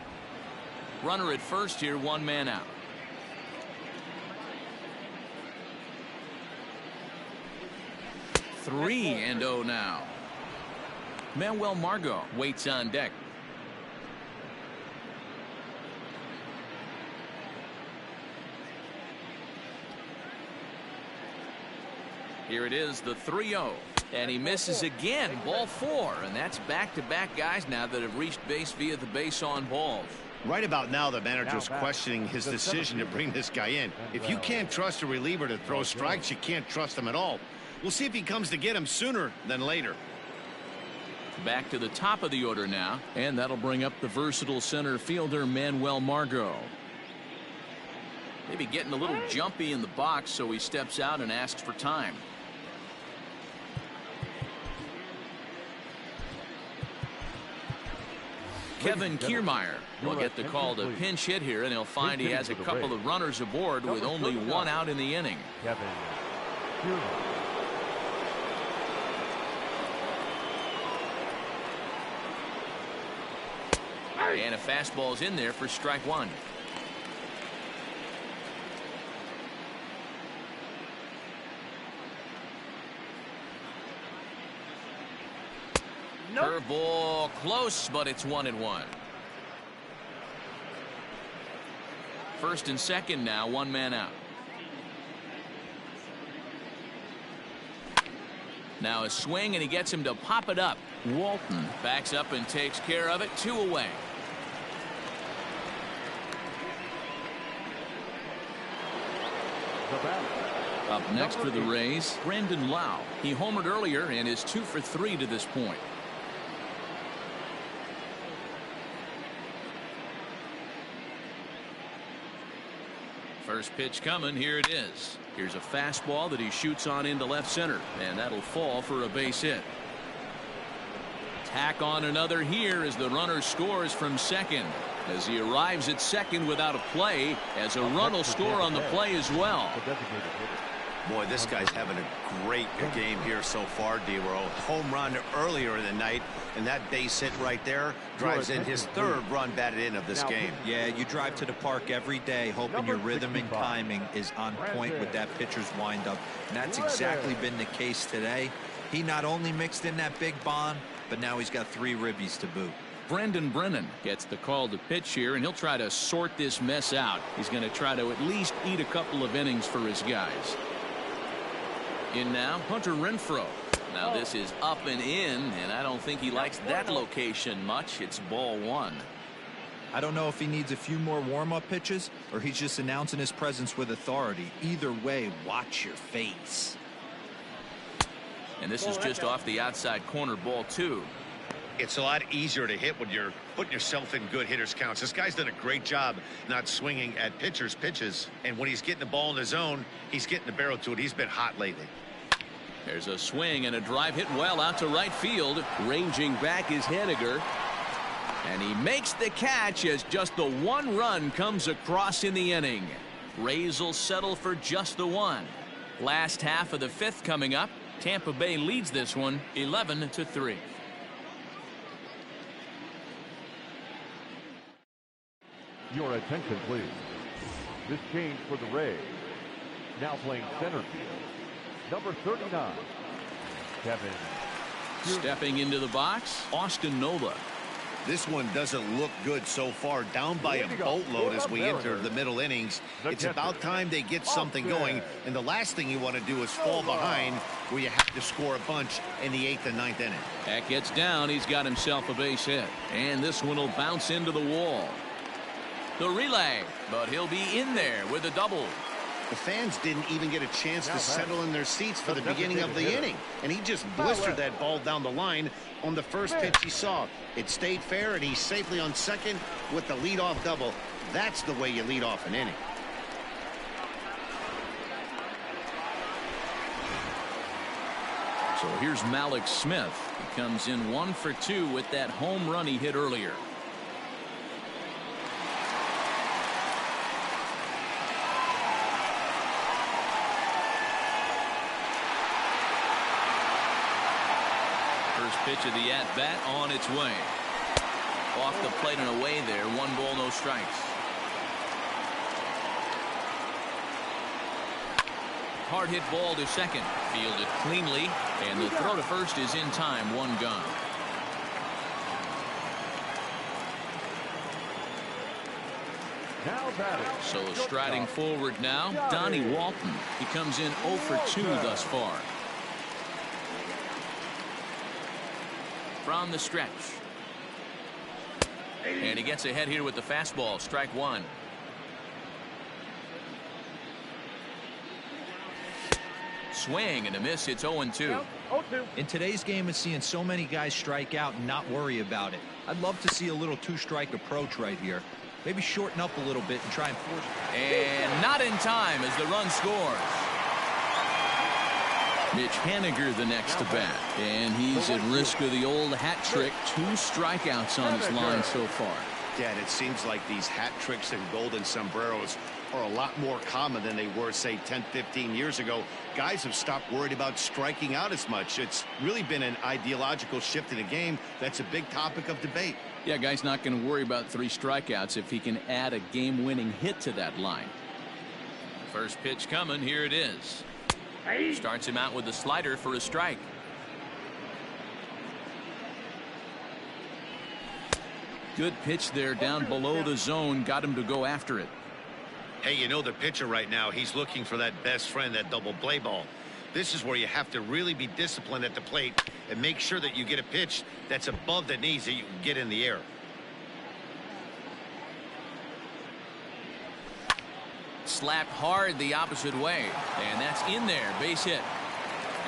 Runner at first here, 1 man out. Three and 0 now. Manuel Margot waits on deck. Here it is, the 3-0. And he misses again. Ball 4. And that's back-to-back guys now that have reached base via the base on balls. Right about now, the manager's questioning his decision to bring this guy in. If you can't trust a reliever to throw strikes, you can't trust him at all. We'll see if he comes to get him sooner than later. Back to the top of the order now, and that'll bring up the versatile center fielder Manuel Margot. Maybe getting a little jumpy in the box, so he steps out and asks for time. Kevin Kiermaier will get the call to pinch hit here, and he'll find he has a couple of runners aboard with only 1 out in the inning. Kevin Kiermaier. And a fastball's in there for strike 1. Curveball close, but it's 1-1. First and second now, 1 man out. Now a swing, and he gets him to pop it up. Walton backs up and takes care of it. 2 away. Up next for the Rays, Brandon Lau. He homered earlier and is 2 for 3 to this point. First pitch coming. Here it is. Here's a fastball that he shoots on into left center, and that'll fall for a base hit. Tack on another here as the runner scores from second. As he arrives at second without a play, as a run will score on the play as well. Boy, this guy's having a great game here so far, D-Row. Home run earlier in the night, and that base hit right there drives in his 3rd run batted in of this game. Yeah, you drive to the park every day hoping your rhythm and timing is on point with that pitcher's windup, and that's exactly been the case today. He not only mixed in that big bomb, but now he's got 3 ribbies to boot. Brendan Brennan gets the call to pitch here, and he'll try to sort this mess out. He's going to try to at least eat a couple of innings for his guys. In now, Hunter Renfroe. Now this is up and in, and I don't think he likes that location much. It's ball 1. I don't know if he needs a few more warm-up pitches or he's just announcing his presence with authority. Either way, watch your face. And this is just off the outside corner, ball 2. It's a lot easier to hit when you're putting yourself in good hitters counts. This guy's done a great job not swinging at pitchers' pitches. And when he's getting the ball in the zone, he's getting the barrel to it. He's been hot lately. There's a swing and a drive hit well out to right field. Ranging back is Haniger. And he makes the catch as just the one run comes across in the inning. Rays will settle for just the one. Last half of the fifth coming up. Tampa Bay leads this one 11-3. Your attention, please. This change for the Rays. Now playing center field. Number 39, Kevin. Stepping into the box, Austin Nola. This one doesn't look good so far. Down by a boatload as we enter the middle innings. It's about time they get something going. And the last thing you want to do is fall behind where you have to score a bunch in the 8th and 9th inning. That gets down. He's got himself a base hit. And this one will bounce into the wall. The relay, but he'll be in there with a double. The fans didn't even get a chance to settle in their seats for the beginning of the inning. And he just blistered that ball down the line on the first pitch he saw. It stayed fair, and he's safely on second with the leadoff double. That's the way you lead off an inning. So here's Malik Smith. He comes in 1 for 2 with that home run he hit earlier. First pitch of the at-bat on its way. Off the plate and away there. 1 ball, no strikes. Hard hit ball to second. Fielded cleanly. And the throw to first is in time. 1 gone. Now batting. So striding forward now, Donnie Walton. He comes in 0 for 2 thus far. From the stretch. And he gets ahead here with the fastball. Strike 1. Swing and a miss. It's 0-2. In today's game, it's seeing so many guys strike out and not worry about it. I'd love to see a little 2-strike approach right here. Maybe shorten up a little bit and try and force it. And not in time as the run scores. Mitch Haniger the next to bat, and he's at risk of the old hat trick. 2 strikeouts on his line so far. Yeah, and it seems like these hat tricks and golden sombreros are a lot more common than they were, say, 10-15 years ago. Guys have stopped worried about striking out as much. It's really been an ideological shift in the game. That's a big topic of debate. Yeah, guy's not going to worry about 3 strikeouts if he can add a game-winning hit to that line. First pitch coming. Here it is. Starts him out with a slider for a strike. Good pitch there down below the zone. Got him to go after it. Hey, you know the pitcher right now, he's looking for that best friend, that double play ball. This is where you have to really be disciplined at the plate and make sure that you get a pitch that's above the knees that you can get in the air. Slapped hard the opposite way, and that's in there. Base hit.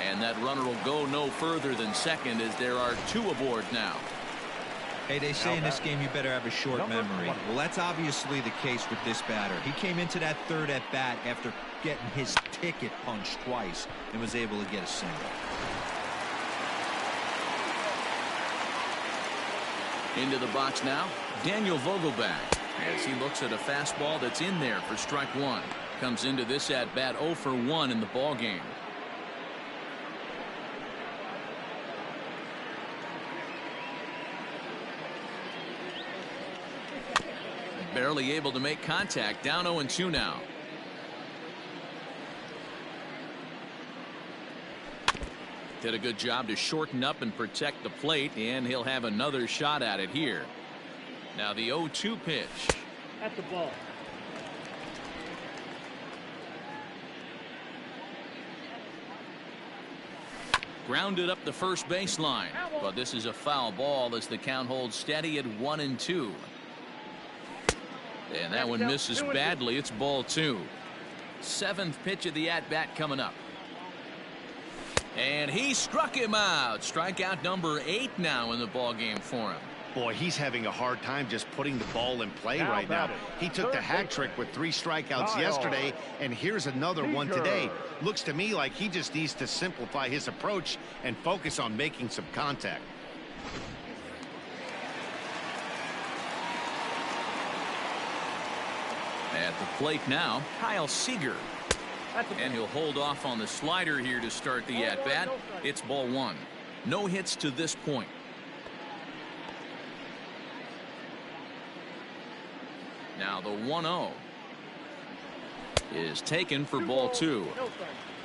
And that runner will go no further than second as there are 2 aboard now. Hey, they say in this game you better have a short memory. Well, that's obviously the case with this batter. He came into that third at bat after getting his ticket punched twice and was able to get a single. Into the box now, Daniel Vogelbach, as he looks at a fastball that's in there for strike 1. Comes into this at bat 0 for 1 in the ball game. Barely able to make contact. Down 0-2 now. Did a good job to shorten up and protect the plate, and he'll have another shot at it here. Now the 0-2 pitch. At the ball. Grounded up the first baseline, but this is a foul ball as the count holds steady at 1-2. And that one misses badly. It's ball 2. 7th pitch of the at-bat coming up. And he struck him out. Strikeout number 8 now in the ball game for him. Boy, he's having a hard time just putting the ball in play right now. He took the hat trick with 3 strikeouts yesterday, and here's another one today. Looks to me like he just needs to simplify his approach and focus on making some contact. At the plate now, Kyle Seager. And he'll hold off on the slider here to start the at-bat. It's ball 1. No hits to this point. Now the 1-0 is taken for ball 2.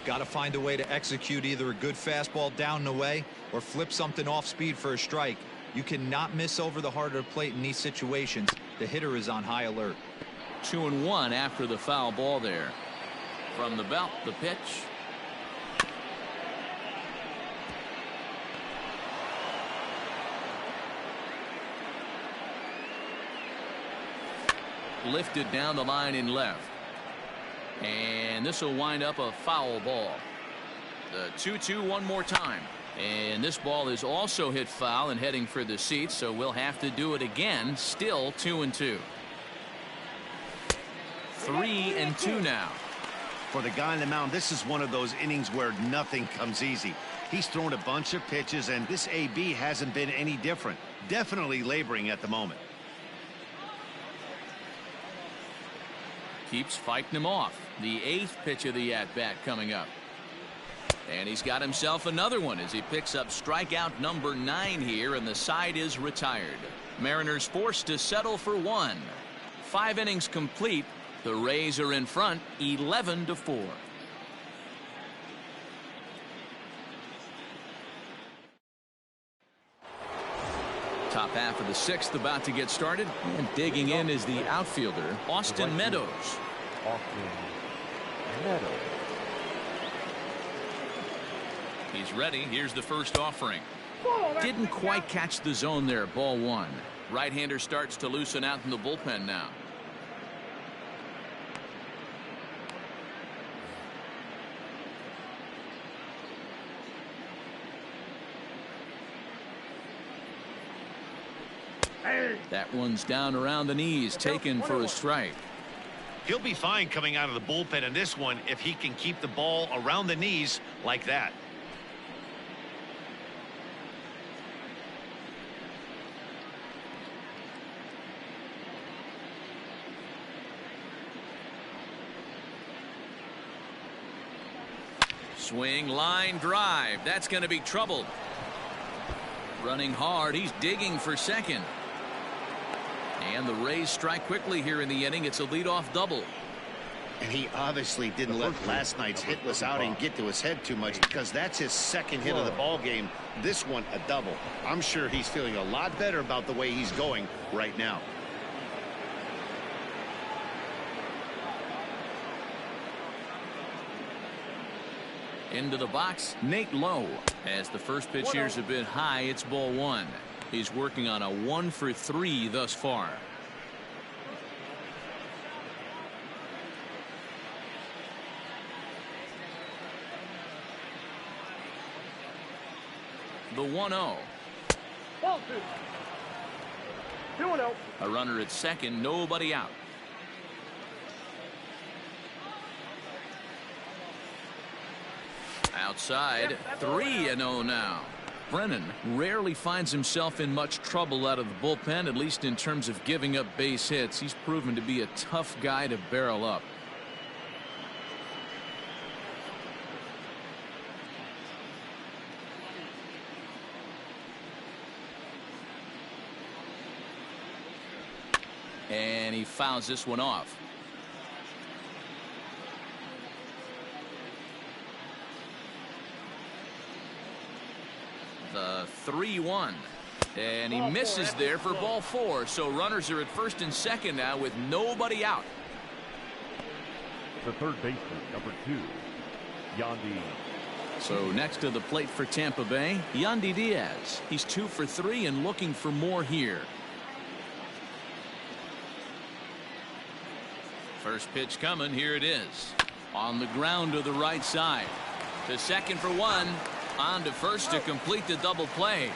Got to find a way to execute either a good fastball down and away or flip something off speed for a strike. You cannot miss over the heart of the plate in these situations. The hitter is on high alert. 2-1 after the foul ball there. From the belt, the pitch. Lifted down the line in left. And this will wind up a foul ball. The 2-2 one more time. And this ball is also hit foul and heading for the seats, so we'll have to do it again. Still 2-2. 3-2 now. For the guy on the mound, this is one of those innings where nothing comes easy. He's thrown a bunch of pitches, and this AB hasn't been any different. Definitely laboring at the moment. Keeps fighting him off. The 8th pitch of the at-bat coming up. And he's got himself another one as he picks up strikeout number 9 here, and the side is retired. Mariners forced to settle for 1. 5 innings complete. The Rays are in front 11-4. Top half of the 6th about to get started, and digging in is the outfielder Austin Meadows. He's ready. Here's the first offering. Didn't quite catch the zone there. Ball 1. Right-hander starts to loosen out in the bullpen now. That one's down around the knees, taken for a strike. He'll be fine coming out of the bullpen in this one if he can keep the ball around the knees like that. Swing, line, drive. That's going to be trouble. Running hard. He's digging for second. And the Rays strike quickly here in the inning. It's a leadoff double. And he obviously didn't let last night's hitless outing get to his head too much, because that's his second hit of the ball game. This one a double. I'm sure he's feeling a lot better about the way he's going right now. Into the box, Nate Lowe. As the first pitch here's a bit high, it's ball 1. He's working on a 1-for-3 thus far. The 1-0. Ball 2. 2-0. A runner at second, nobody out. Outside, 3-0 now. Brennan rarely finds himself in much trouble out of the bullpen, at least in terms of giving up base hits. He's proven to be a tough guy to barrel up. And he fouls this one off. The 3-1. And he misses there for ball 4. So runners are at first and second now with nobody out. The third baseman, number 2, Yandy. So next to the plate for Tampa Bay, Yandy Diaz. He's 2 for 3 and looking for more here. First pitch coming. Here it is. On the ground to the right side. To second for 1. On to first to complete the double play.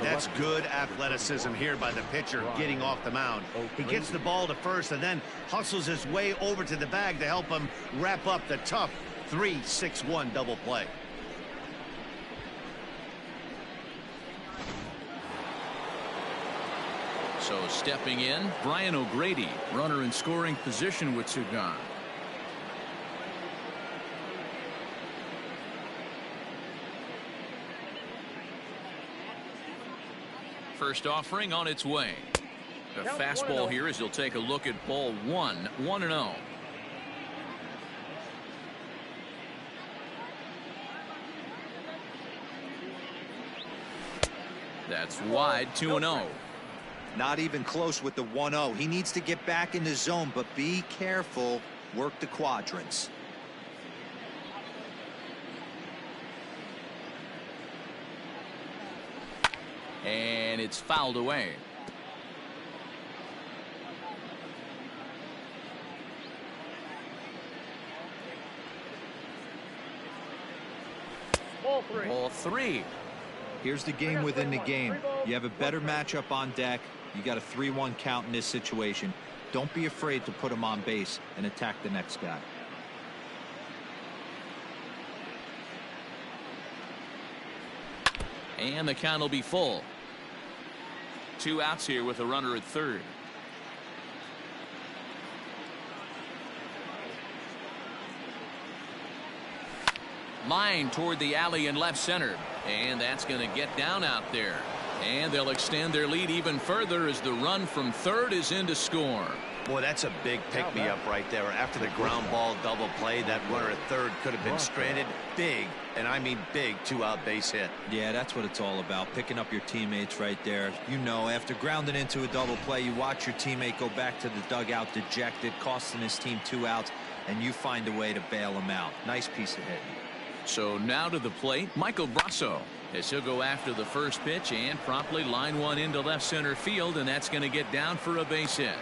That's good athleticism here by the pitcher getting off the mound. He gets the ball to first and then hustles his way over to the bag to help him wrap up the tough 3-6-1 double play. So stepping in, Brian O'Grady, runner in scoring position with two gone. First offering on its way. A fastball here as you'll take a look at ball one, 1-0. That's wide, 2-0. Not even close with the 1-0. He needs to get back in the zone, but be careful. Work the quadrants. And it's fouled away. Ball three. Here's the game within the game. You have a better matchup on deck. You got a 3-1 count in this situation. Don't be afraid to put him on base and attack the next guy. And the count will be full. 2 outs here with a runner at third. Line toward the alley in left center. And that's going to get down out there. And they'll extend their lead even further as the run from third is in to score. Boy, that's a big pick-me-up right there. After the ground ball double play, that runner at third could have been stranded. Big, and I mean big, 2-out base hit. Yeah, that's what it's all about, picking up your teammates right there. You know, after grounding into a double play, you watch your teammate go back to the dugout dejected, costing his team 2 outs, and you find a way to bail him out. Nice piece of hitting. So now to the plate, Michael Brasso, as he'll go after the first pitch and promptly line one into left center field, and that's going to get down for a base hit.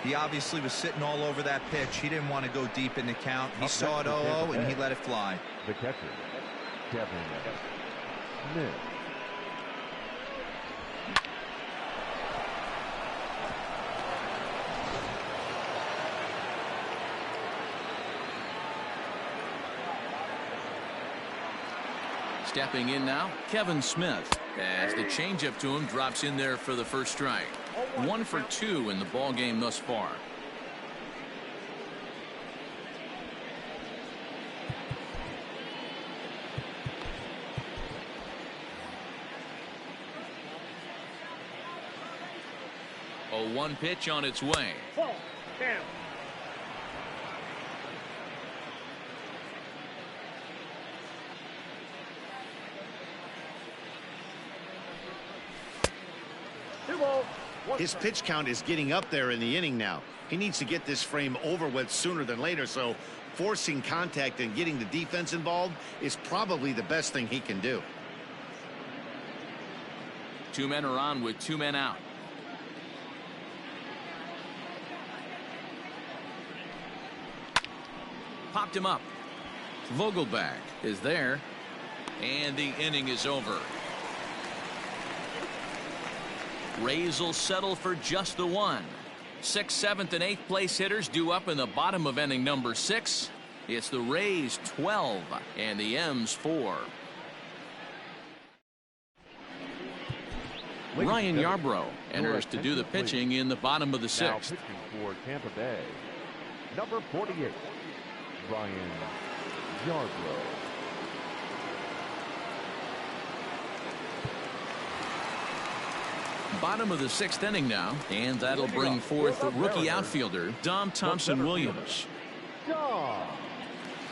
He obviously was sitting all over that pitch. He didn't want to go deep in the count. He saw it 0-0 and he let it fly. The catcher, Kevin Smith. Stepping in now, Kevin Smith, as the changeup to him drops in there for the first strike. 1 for 2 in the ball game thus far. A 1 pitch on its way. Ball, down. His pitch count is getting up there in the inning now. He needs to get this frame over with sooner than later, so forcing contact and getting the defense involved is probably the best thing he can do. 2 men are on with 2 men out. Popped him up. Vogelback is there, and the inning is over. Rays will settle for just the 1. 6th, 7th, and 8th place hitters due up in the bottom of inning number 6. It's the Rays 12 and the M's 4. Ryan Yarbrough enters to do the pitching in the bottom of the 6th. Now pitching for Tampa Bay, number 48, Ryan Yarbrough. Bottom of the 6th inning now, and that'll bring forth the rookie outfielder Dom Thompson-Williams. Dom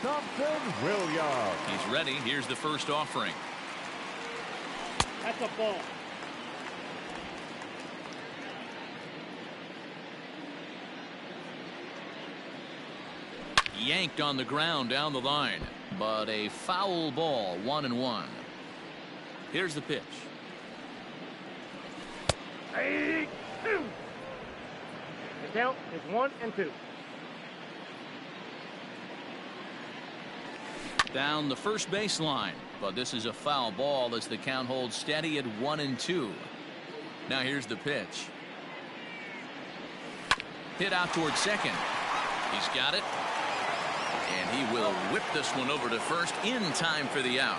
Thompson-Williams. He's ready. Here's the first offering. That's a ball. Yanked on the ground down the line, but a foul ball, 1-1. Here's the pitch. 3-2. The count is 1-2. Down the first baseline, but this is a foul ball as the count holds steady at 1-2. Now here's the pitch. Hit out towards second. He's got it. And he will whip this one over to first in time for the out.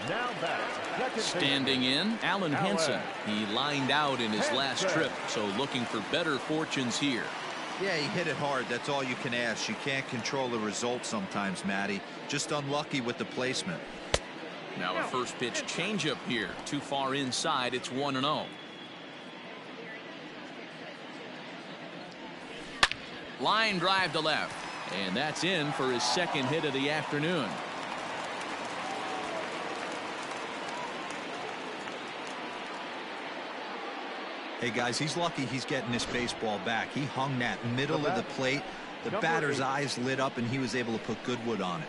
Now back, second Standing in, Alan Henson. He lined out in his last trip, so looking for better fortunes here. Yeah, he hit it hard. That's all you can ask. You can't control the result sometimes, Matty. Just unlucky with the placement. Now a first pitch changeup here. Too far inside. It's 1-0. Line drive to left. And that's in for his second hit of the afternoon. Hey, guys, he's lucky he's getting this baseball back. He hung that middle of the plate. The batter's eyes lit up, and he was able to put good wood on it.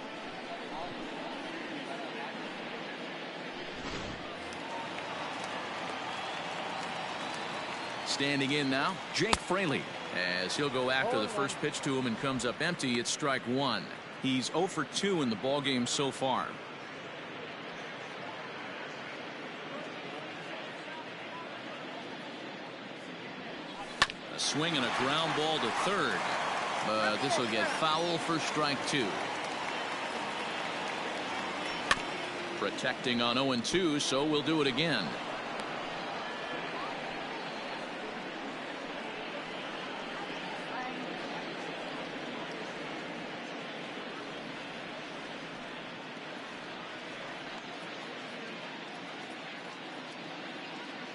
Standing in now, Jake Fraley, as he'll go after the first pitch to him and comes up empty. It's strike one. He's 0 for 2 in the ballgame so far. A swing and a ground ball to third, but this will get foul for strike two. Protecting on 0-2, so we'll do it again.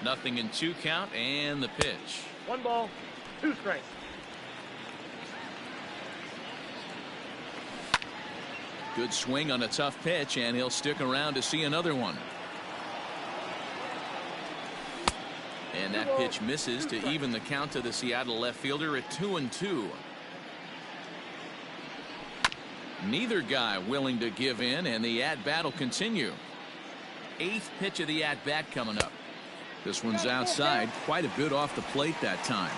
Nothing in 2 count, and the pitch. 1 ball, 2 strikes. Good swing on a tough pitch, and he'll stick around to see another one. And that pitch misses to even the count to the Seattle left fielder at 2-2. Neither guy willing to give in, and the at-bat will continue. 8th pitch of the at-bat coming up. This one's outside, quite a bit off the plate that time.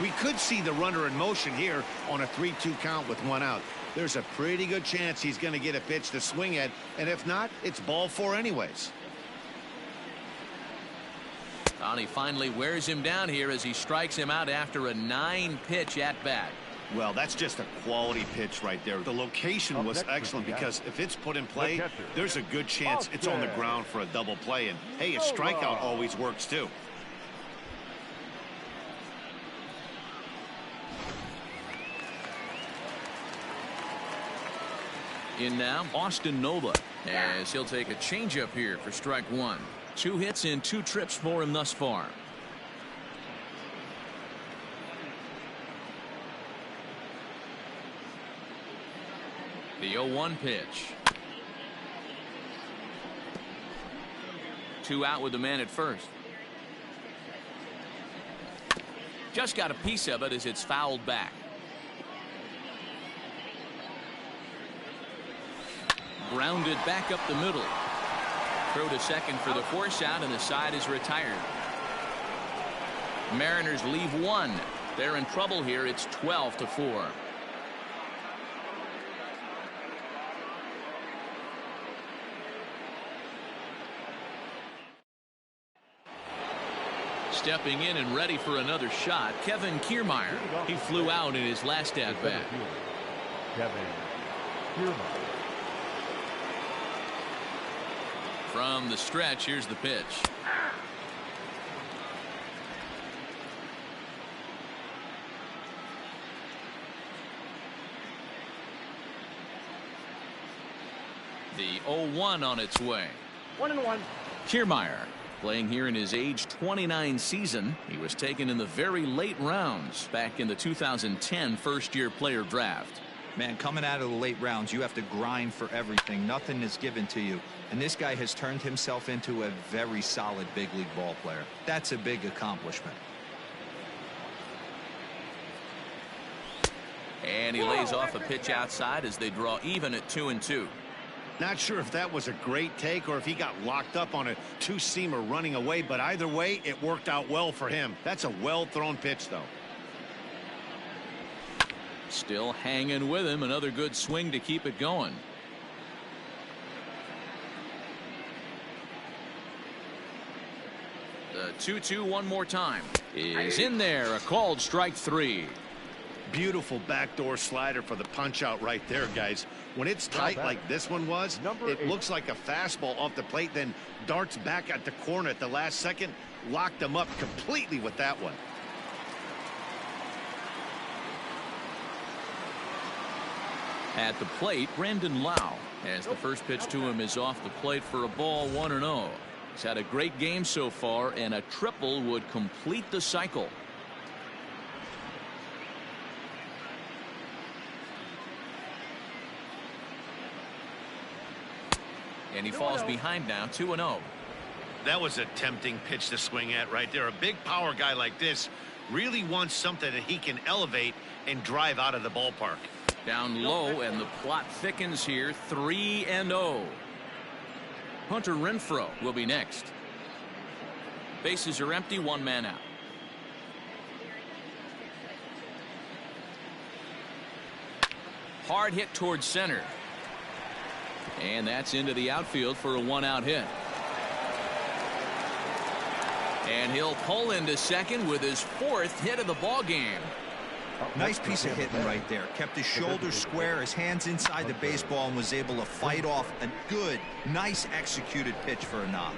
We could see the runner in motion here on a 3-2 count with 1 out. There's a pretty good chance he's going to get a pitch to swing at, and if not, it's ball 4 anyways. And he finally wears him down here as he strikes him out after a 9-pitch at bat. Well, that's just a quality pitch right there. The location was excellent because if it's put in play, there's a good chance it's on the ground for a double play. And hey, a strikeout always works too. In now, Austin Nova, as he'll take a changeup here for strike one. 2 hits in 2 trips for him thus far. The 0-1 pitch. 2 out with the man at first. Just got a piece of it as it's fouled back. Grounded back up the middle. Throw to second for the force out, and the side is retired. Mariners leave 1. They're in trouble here. It's 12-4. Stepping in and ready for another shot, Kevin Kiermaier. He flew out in his last at-bat. Kevin Kiermaier. From the stretch, here's the pitch. The 0-1 on its way. 1-1. Kiermaier, playing here in his age 29 season. He was taken in the very late rounds back in the 2010 first-year player draft. Man, coming out of the late rounds, you have to grind for everything. Nothing is given to you. And this guy has turned himself into a very solid big league ball player. That's a big accomplishment. And he lays off a pitch outside as they draw even at 2-2. Not sure if that was a great take or if he got locked up on a 2-seamer running away, but either way, it worked out well for him. That's a well-thrown pitch, though. Still hanging with him. Another good swing to keep it going. The 2-2 one more time is in there. A called strike 3. Beautiful backdoor slider for the punch out right there, guys. When it's tight like this one was, it looks like a fastball off the plate, then darts back at the corner at the last second. Locked them up completely with that one. At the plate, Brandon Lau, as the first pitch to him is off the plate for a ball, 1-0. He's had a great game so far, and a triple would complete the cycle. And he falls behind now, 2-0. That was a tempting pitch to swing at right there. A big power guy like this really wants something that he can elevate and drive out of the ballpark. Down low, and the plot thickens here, 3-0. Hunter Renfroe will be next. Bases are empty, one man out. Hard hit towards center. And that's into the outfield for a one-out hit. And he'll pull into second with his 4th hit of the ball game. Nice piece of hitting right there. Kept his shoulders square, his hands inside the baseball, and was able to fight off a good, nice executed pitch for a knock.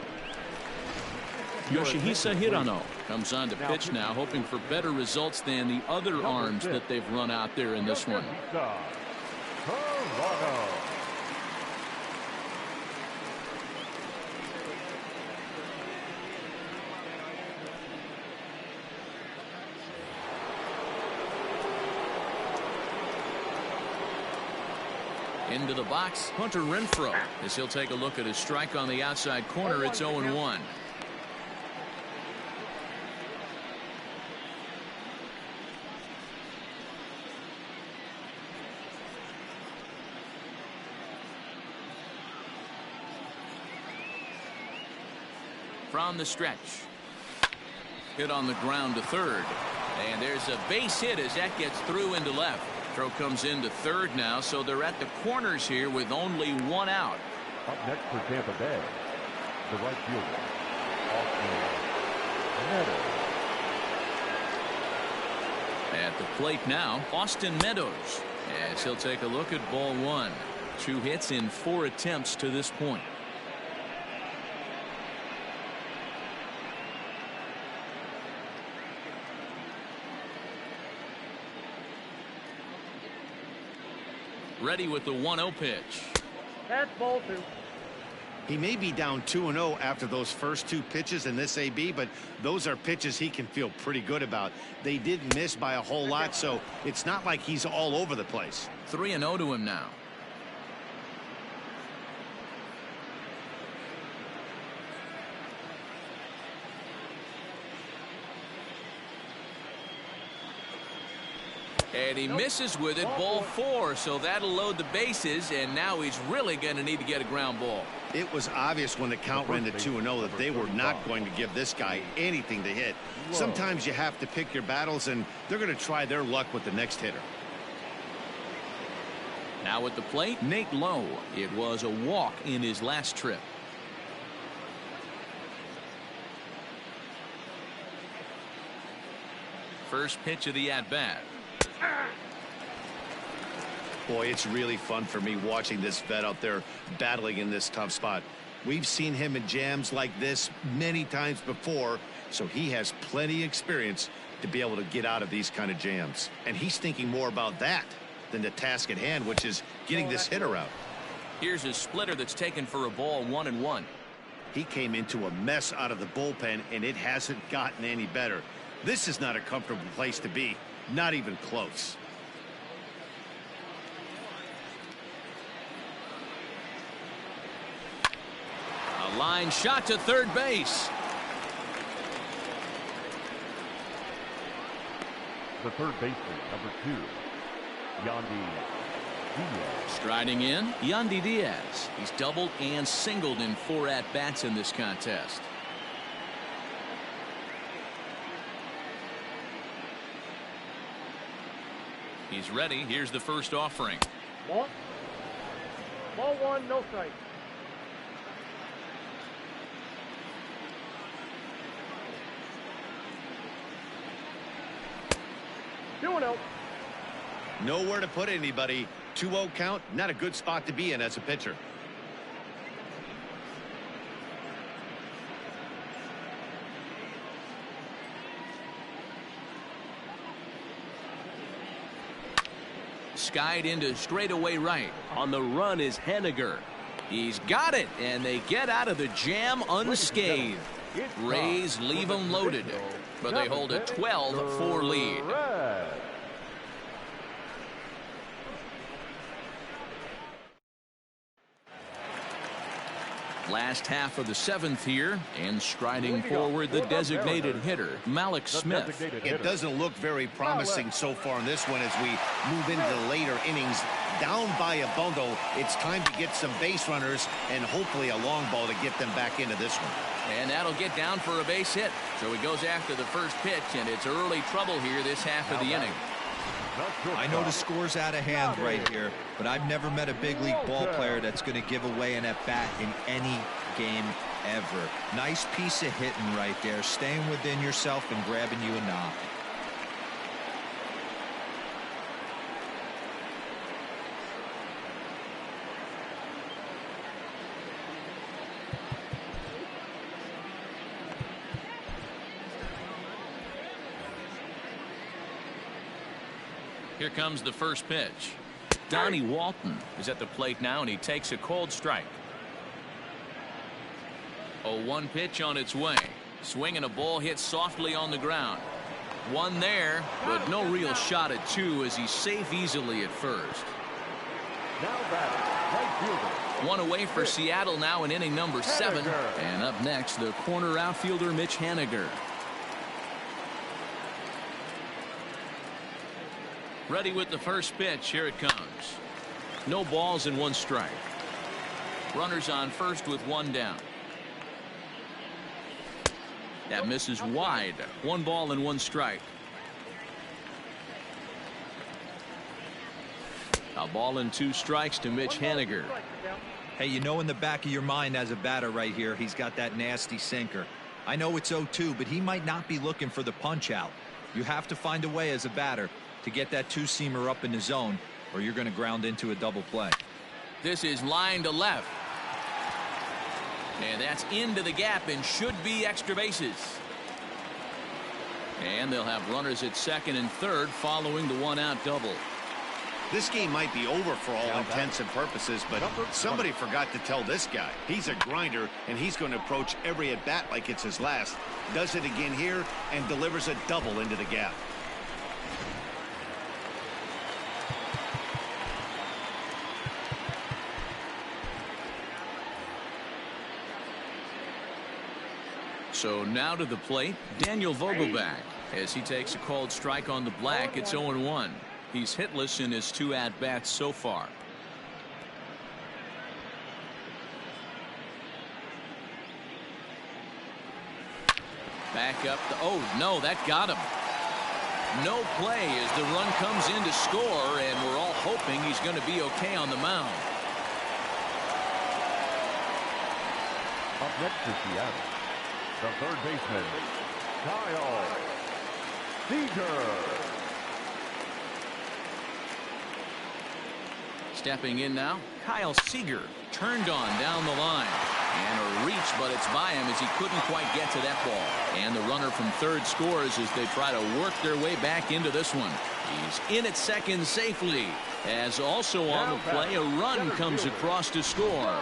Yoshihisa Hirano comes on to pitch now, hoping for better results than the other arms that they've run out there in this one. Into the box, Hunter Renfroe, as he'll take a look at his strike on the outside corner. It's 0-1. From the stretch. Hit on the ground to third. And there's a base hit as that gets through into left. Throw comes into third now, so they're at the corners here with only one out. Up next for Tampa Bay, the right fielder, Austin Meadows. At the plate now, Austin Meadows, as he'll take a look at ball 1. 2 hits in 4 attempts to this point. Ready with the 1-0 pitch. That's ball 2. He may be down 2-0 after those first 2 pitches in this AB, but those are pitches he can feel pretty good about. They didn't miss by a whole lot, so it's not like he's all over the place. 3-0 to him now. And he misses with it, ball 4, so that'll load the bases, and now he's really going to need to get a ground ball. It was obvious when the count ran to 2-0 that they were not going to give this guy anything to hit. Sometimes you have to pick your battles, and they're going to try their luck with the next hitter. Now at the plate, Nate Lowe. It was a walk in his last trip. First pitch of the at-bat. Boy, it's really fun for me watching this vet out there battling in this tough spot. We've seen him in jams like this many times before, so he has plenty of experience to be able to get out of these kind of jams. And he's thinking more about that than the task at hand, which is getting this hitter out. Here's his splitter that's taken for a ball, 1-1. He came into a mess out of the bullpen, and it hasn't gotten any better. This is not a comfortable place to be, not even close. A line shot to third base. The third baseman, number 2, Yandy Diaz. Striding in, Yandy Diaz. He's doubled and singled in 4 at-bats in this contest. He's ready. Here's the first offering. Ball 1, no strike. 2-0. Nowhere to put anybody. 2-0 count, not a good spot to be in as a pitcher. Skied into straightaway right. On the run is Henniger. He's got it, and they get out of the jam unscathed. Rays leave them loaded, but they hold a 12-4 lead. Last half of the 7th here, and striding forward the designated hitter, Malik Smith. It doesn't look very promising so far in this one as we move into the later innings. Down by a bundle, it's time to get some base runners and hopefully a long ball to get them back into this one. And that'll get down for a base hit. So he goes after the first pitch, and it's early trouble here this half of the inning. I know the score's out of hand right here, but I've never met a big league ball player that's going to give away an at-bat in any game ever. Nice piece of hitting right there, staying within yourself and grabbing you a knock. Here comes the first pitch. Donnie Walton is at the plate now, and he takes a cold strike. 0-1 pitch on its way. Swing and a ball hit softly on the ground. One there, but no real shot at 2 as he's safe easily at first. Now batting, right fielder. One away for Seattle now in inning number 7. And up next, the corner outfielder Mitch Haniger. Ready with the first pitch. Here it comes. No balls and 1 strike. Runners on first with 1 down. That misses wide. 1 ball and 1 strike. A ball and 2 strikes to Mitch Haniger. Hey, you know in the back of your mind as a batter right here, he's got that nasty sinker. I know it's 0-2, but he might not be looking for the punch out. You have to find a way as a batter to get that 2-seamer up in the zone, or you're going to ground into a double play. This is line to left. And that's into the gap and should be extra bases. And they'll have runners at second and third following the 1-out double. This game might be over for all intents and purposes, but somebody forgot to tell this guy. He's a grinder, and he's going to approach every at-bat like it's his last. Does it again here and delivers a double into the gap. So now to the plate, Daniel Vogelbach. As he takes a called strike on the black, it's 0-1. He's hitless in his 2 at-bats so far. Back up. Oh, no, that got him. No play as the run comes in to score, and we're all hoping he's going to be okay on the mound. Up next to Seattle, the third baseman, Kyle Seager. Stepping in now, Kyle Seager turned on down the line. And a reach, but it's by him as he couldn't quite get to that ball. And the runner from third scores as they try to work their way back into this one. He's in at second safely. As also on the play, a run comes across to score.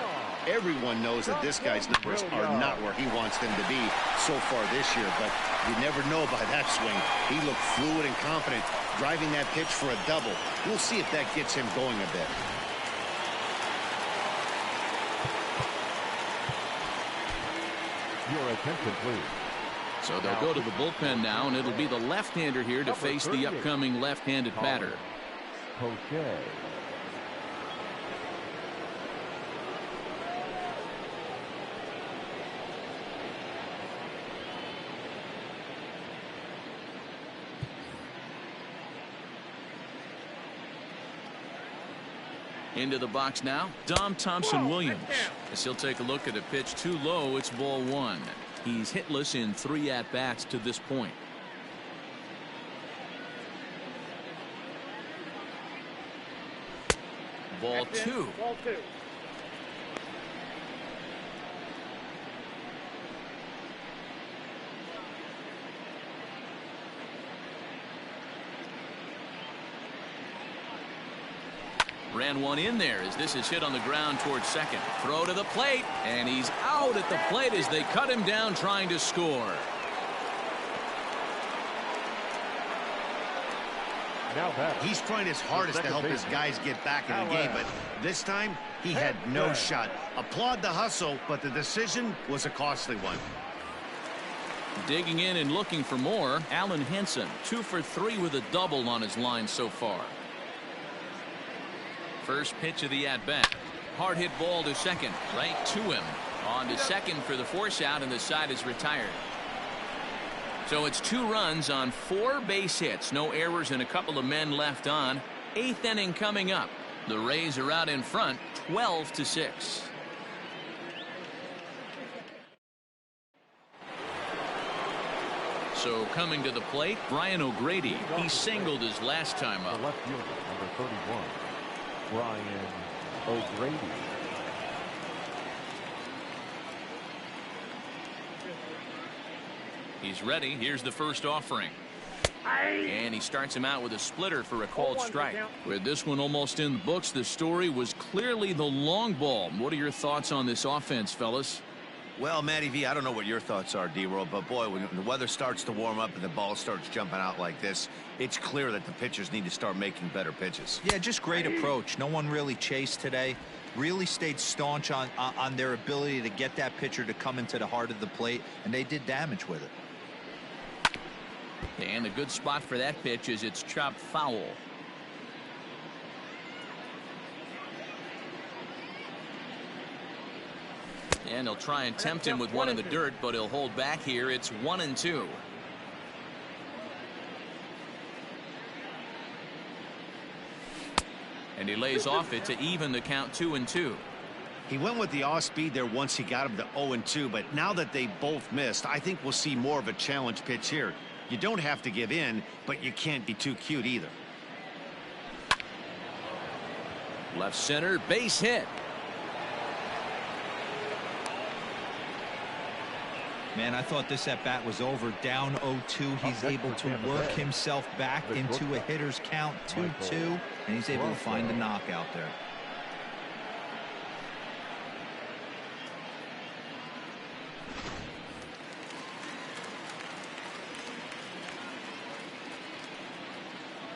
Everyone knows that this guy's numbers are not where he wants them to be so far this year, but you never know by that swing. He looked fluid and confident, driving that pitch for a double. We'll see if that gets him going a bit. Your attention, please. So they'll go to the bullpen now, and it'll be the left-hander here to face the upcoming left-handed batter. Poche. Into the box now, Dom Thompson-Williams. As he'll take a look at a pitch too low, it's ball one. He's hitless in 3 at-bats to this point. Ball two. Ball two. Ran one in there as this is hit on the ground towards second. Throw to the plate, and he's out at the plate as they cut him down trying to score. He's trying his hardest to help his guys get back in the game, but this time he had no shot. Applaud the hustle, but the decision was a costly one. Digging in and looking for more, Allen Henson, 2 for 3 with a double on his line so far. First pitch of the at-bat. Hard hit ball to second, right to him. On to second for the force out, and the side is retired. So it's 2 runs on 4 base hits. No errors and a couple of men left on. 8th inning coming up. The Rays are out in front, 12-6. So coming to the plate, Brian O'Grady. He singled his last time up. The left fielder, number 31, Brian O'Grady. He's ready. Here's the first offering. And he starts him out with a splitter for a called strike. With this one almost in the books, the story was clearly the long ball. What are your thoughts on this offense, fellas? Well, Matty V, I don't know what your thoughts are, D-Roll, but boy, when the weather starts to warm up and the ball starts jumping out like this, it's clear that the pitchers need to start making better pitches. Yeah, just great approach. No one really chased today. Really stayed staunch on their ability to get that pitcher to come into the heart of the plate, and they did damage with it. And a good spot for that pitch is it's chopped foul. And he'll try and tempt him with one in the dirt, but he'll hold back here. It's 1-2. And he lays off it to even the count 2-2. He went with the off speed there once he got him to 0-2, but now that they both missed, I think we'll see more of a challenge pitch here. You don't have to give in, but you can't be too cute either. Left center, base hit. Man, I thought this at-bat was over. Down 0-2. He's able to work himself back into a hitter's count 2-2, and he's able to find the knockout there.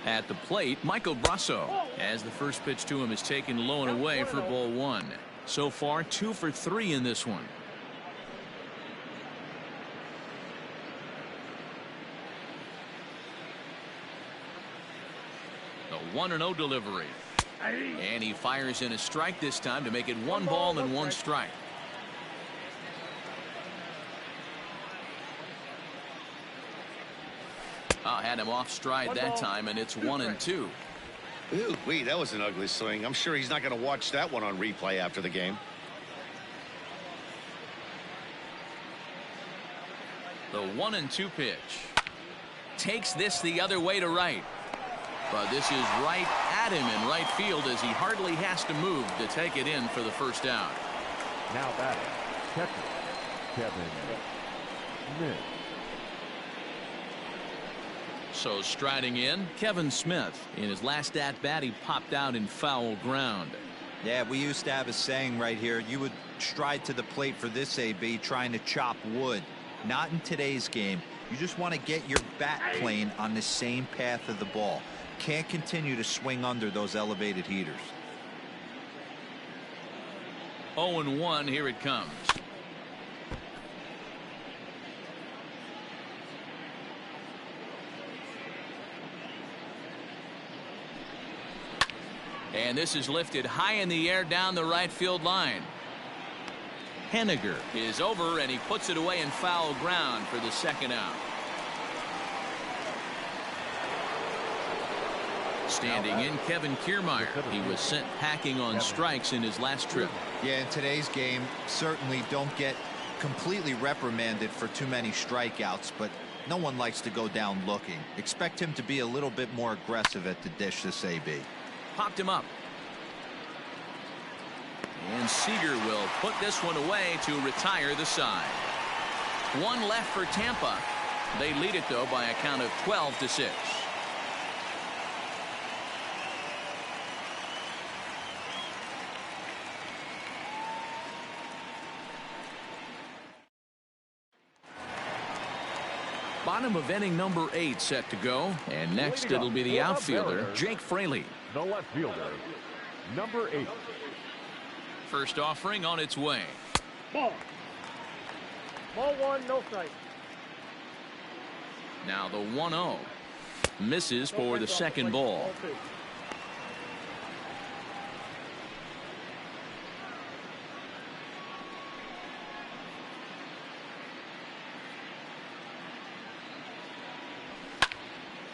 At the plate, Michael Brasso, as the first pitch to him is taken low and away for ball one. So far, 2 for 3 in this one. The 1-0 delivery. And he fires in a strike this time to make it 1 ball and 1 strike. Had him off stride that time, and it's 1-2. Ooh, wait, that was an ugly swing. I'm sure he's not going to watch that one on replay after the game. The 1-2 pitch. Takes this the other way to right. But this is right at him in right field as he hardly has to move to take it in for the first out. Now batting, catcher, Kevin Smith. So striding in, Kevin Smith. In his last at-bat, he popped out in foul ground. Yeah, we used to have a saying right here. You would stride to the plate for this AB trying to chop wood. Not in today's game. You just want to get your bat plane on the same path of the ball. Can't continue to swing under those elevated heaters. 0-1, here it comes. And this is lifted high in the air down the right field line. Henniger is over, and he puts it away in foul ground for the second out. Standing in, Kevin Kiermaier. He was sent packing on strikes in his last trip. Yeah, in today's game, certainly don't get completely reprimanded for too many strikeouts, but no one likes to go down looking. Expect him to be a little bit more aggressive at the dish this AB. Popped him up. And Seager will put this one away to retire the side. One left for Tampa. They lead it, though, by a count of 12-6. Bottom of inning number 8 set to go. And next it'll be the outfielder, Jake Fraley. The left fielder, number 8. First offering on its way. Ball. Ball 1, no strike. Now the 1-0. Misses for the second ball.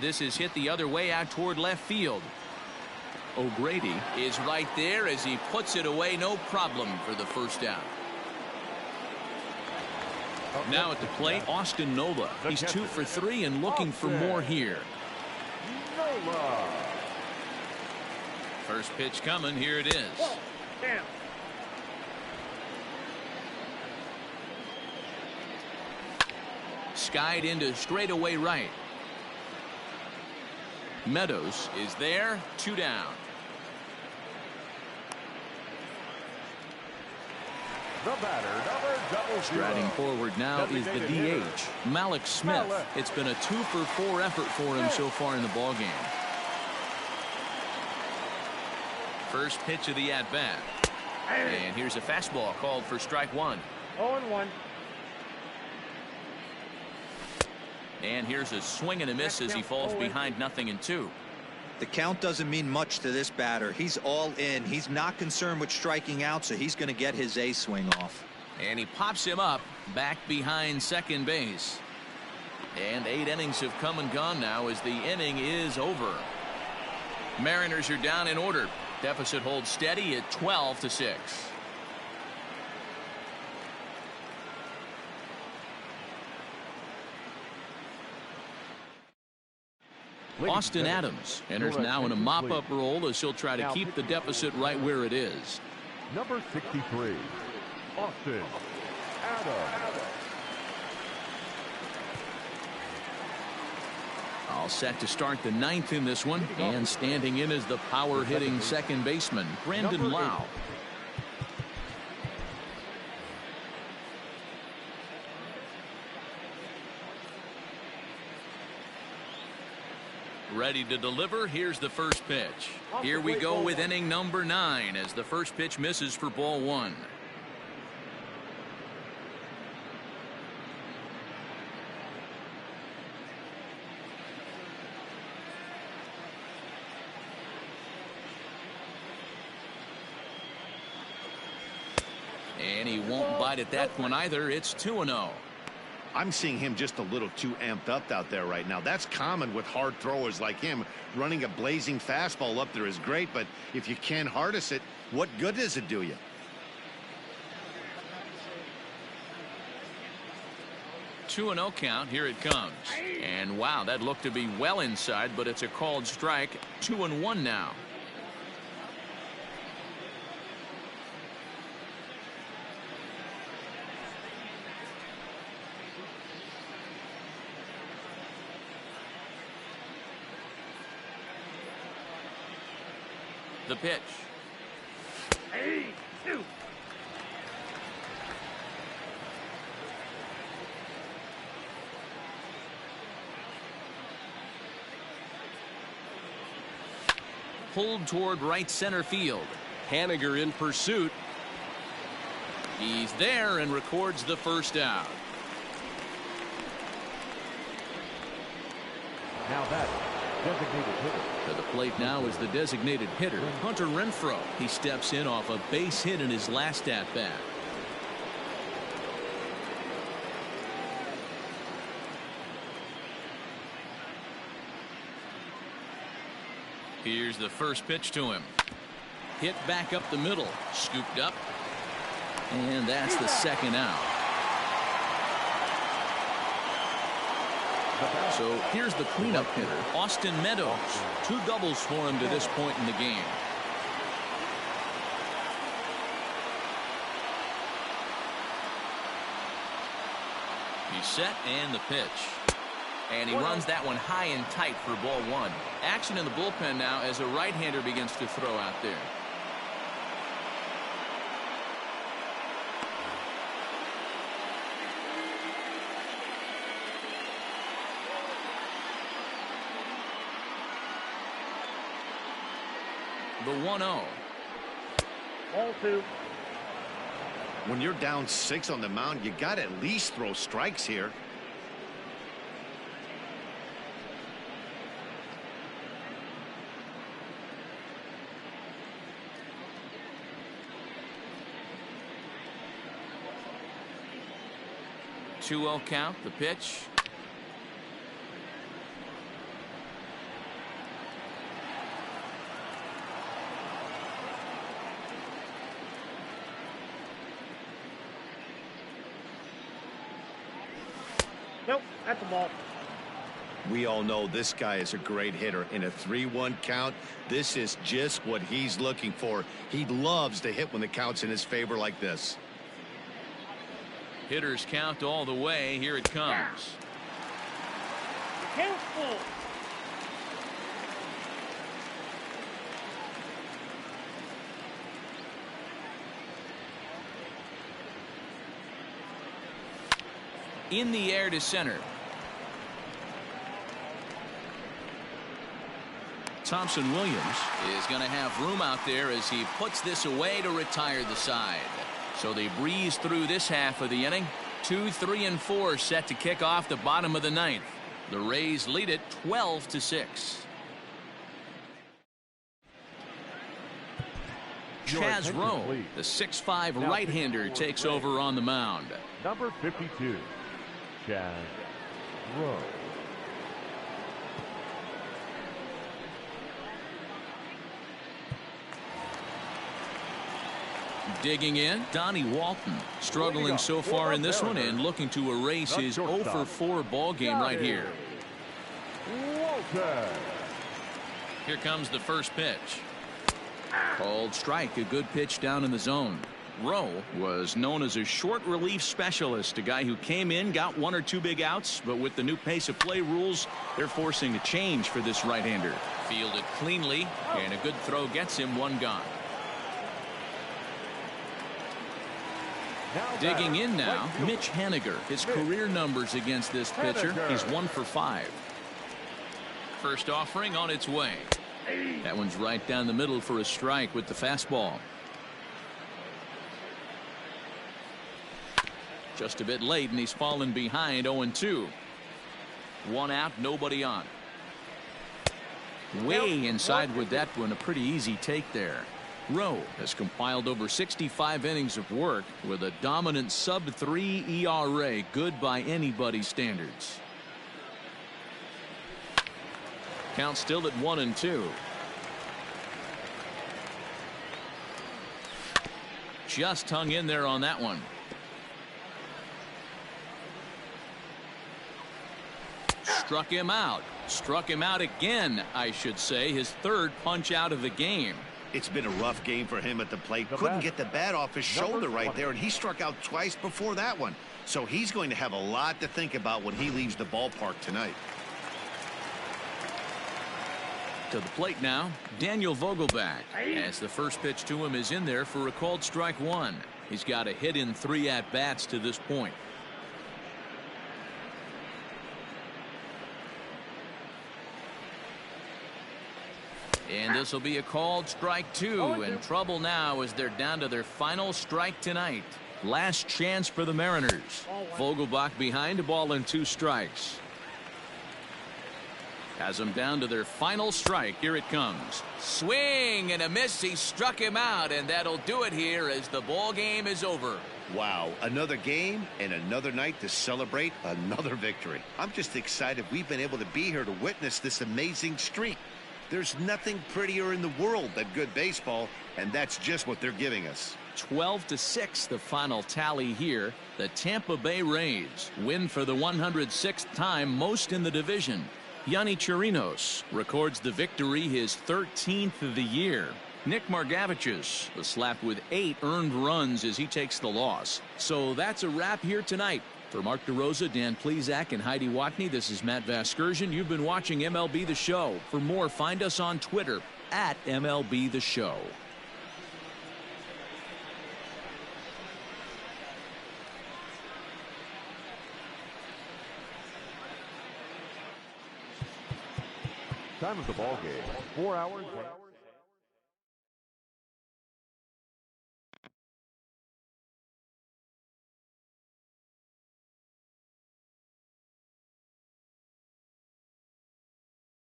This is hit the other way out toward left field. O'Grady is right there as he puts it away. No problem for the first out. Now at the plate, Austin Nola. He's 2 for 3 and looking for more here. Nola. First pitch coming. Here it is. Damn. Skied into straightaway right. Meadows is there. 2 down. The batter, number 00. Striding forward now is the DH, Malik Smith. It's been a 2 for 4 effort for him so far in the ballgame. First pitch of the at-bat. And here's a fastball called for strike 1. 0-1. And here's a swing and a miss as he falls behind 0-2. The count doesn't mean much to this batter. He's all in. He's not concerned with striking out, so he's going to get his A swing off. And he pops him up back behind second base. And 8 innings have come and gone now as the inning is over. Mariners are down in order. Deficit holds steady at 12-6. Austin Adams enters now in a mop-up role as he'll try to keep the deficit right where it is. Number 63, Austin Adams. All set to start the 9th in this one. And standing in is the power-hitting second baseman, Brandon Lau. Ready to deliver. Here's the first pitch. Here we go with inning number 9 as the first pitch misses for ball 1. And he won't bite at that one either. It's 2-0. I'm seeing him just a little too amped up out there right now. That's common with hard throwers like him. Running a blazing fastball up there is great, but if you can't harness it, what good does it do you? Two and 0 count. Here it comes. And wow, that looked to be well inside, but it's a called strike. 2-1 now. The pitch. Pulled toward right center field. Haniger in pursuit. He's there and records the first out. Now that designated hitter. To the plate now is the designated hitter, Hunter Renfroe. He steps in off a base hit in his last at-bat. Here's the first pitch to him. Hit back up the middle. Scooped up. And that's the second out. So here's the cleanup hitter, Austin Meadows. 2 doubles for him to this point in the game. He's set and the pitch. And he runs that one high and tight for ball 1. Action in the bullpen now as a right-hander begins to throw out there. The 1-0. Ball 2. When you're down 6 on the mound, you got to at least throw strikes here. Two-0 count. The pitch. Nope, that's a ball. We all know this guy is a great hitter. In a 3-1 count, this is just what he's looking for. He loves to hit when the count's in his favor like this. Hitters count all the way. Here it comes. The count's full. In the air to center. Thompson Williams is going to have room out there as he puts this away to retire the side. So they breeze through this half of the inning. 2, 3, and 4 set to kick off the bottom of the 9th. The Rays lead it 12-6. Chaz Rowe, the 6'5" right-hander, takes over on the mound. Number 52, Chaz Rowe. Digging in, Donnie Walton, struggling so far in this one and looking to erase his 0-for-4 ball game right here. Walton. Here comes the first pitch. Called strike, a good pitch down in the zone. Rowe was known as a short relief specialist, a guy who came in, got 1 or 2 big outs, but with the new pace of play rules, they're forcing a change for this right-hander. Fielded cleanly, and a good throw gets him 1 gone. Digging in now, Mitch Haniger. His career numbers against this pitcher, he's 1 for 5. First offering on its way. That one's right down the middle for a strike with the fastball. Just a bit late, and he's fallen behind 0-2. 1 out, nobody on. Way inside with that one, a pretty easy take there. Rowe has compiled over 65 innings of work with a dominant sub-3 ERA, good by anybody's standards. Count still at 1-2. Just hung in there on that one. Struck him out. Struck him out again, I should say. His 3rd punch out of the game. It's been a rough game for him at the plate. Couldn't get the bat off his shoulder right there, and he struck out twice before that one. So he's going to have a lot to think about when he leaves the ballpark tonight. To the plate now, Daniel Vogelback, as the first pitch to him is in there for a called strike 1. He's got a hit in 3 at-bats to this point. And this will be a called strike 2, and trouble now as they're down to their final strike tonight. Last chance for the Mariners. Vogelbach behind, a ball and 2 strikes. Has them down to their final strike. Here it comes. Swing and a miss. He struck him out, and that'll do it here as the ball game is over. Wow, another game and another night to celebrate another victory. I'm just excited we've been able to be here to witness this amazing streak. There's nothing prettier in the world than good baseball, and that's just what they're giving us. 12-6 the final tally here. The Tampa Bay Rays win for the 106th time, most in the division. Yonny Chirinos records the victory, his 13th of the year. Nick Margevicius was slapped with 8 earned runs as he takes the loss. So that's a wrap here tonight. For Mark DeRosa, Dan Plesac, and Heidi Watney, this is Matt Vasgersian. You've been watching MLB The Show. For more, find us on Twitter at MLB The Show. Time of the ball game, 4 hours.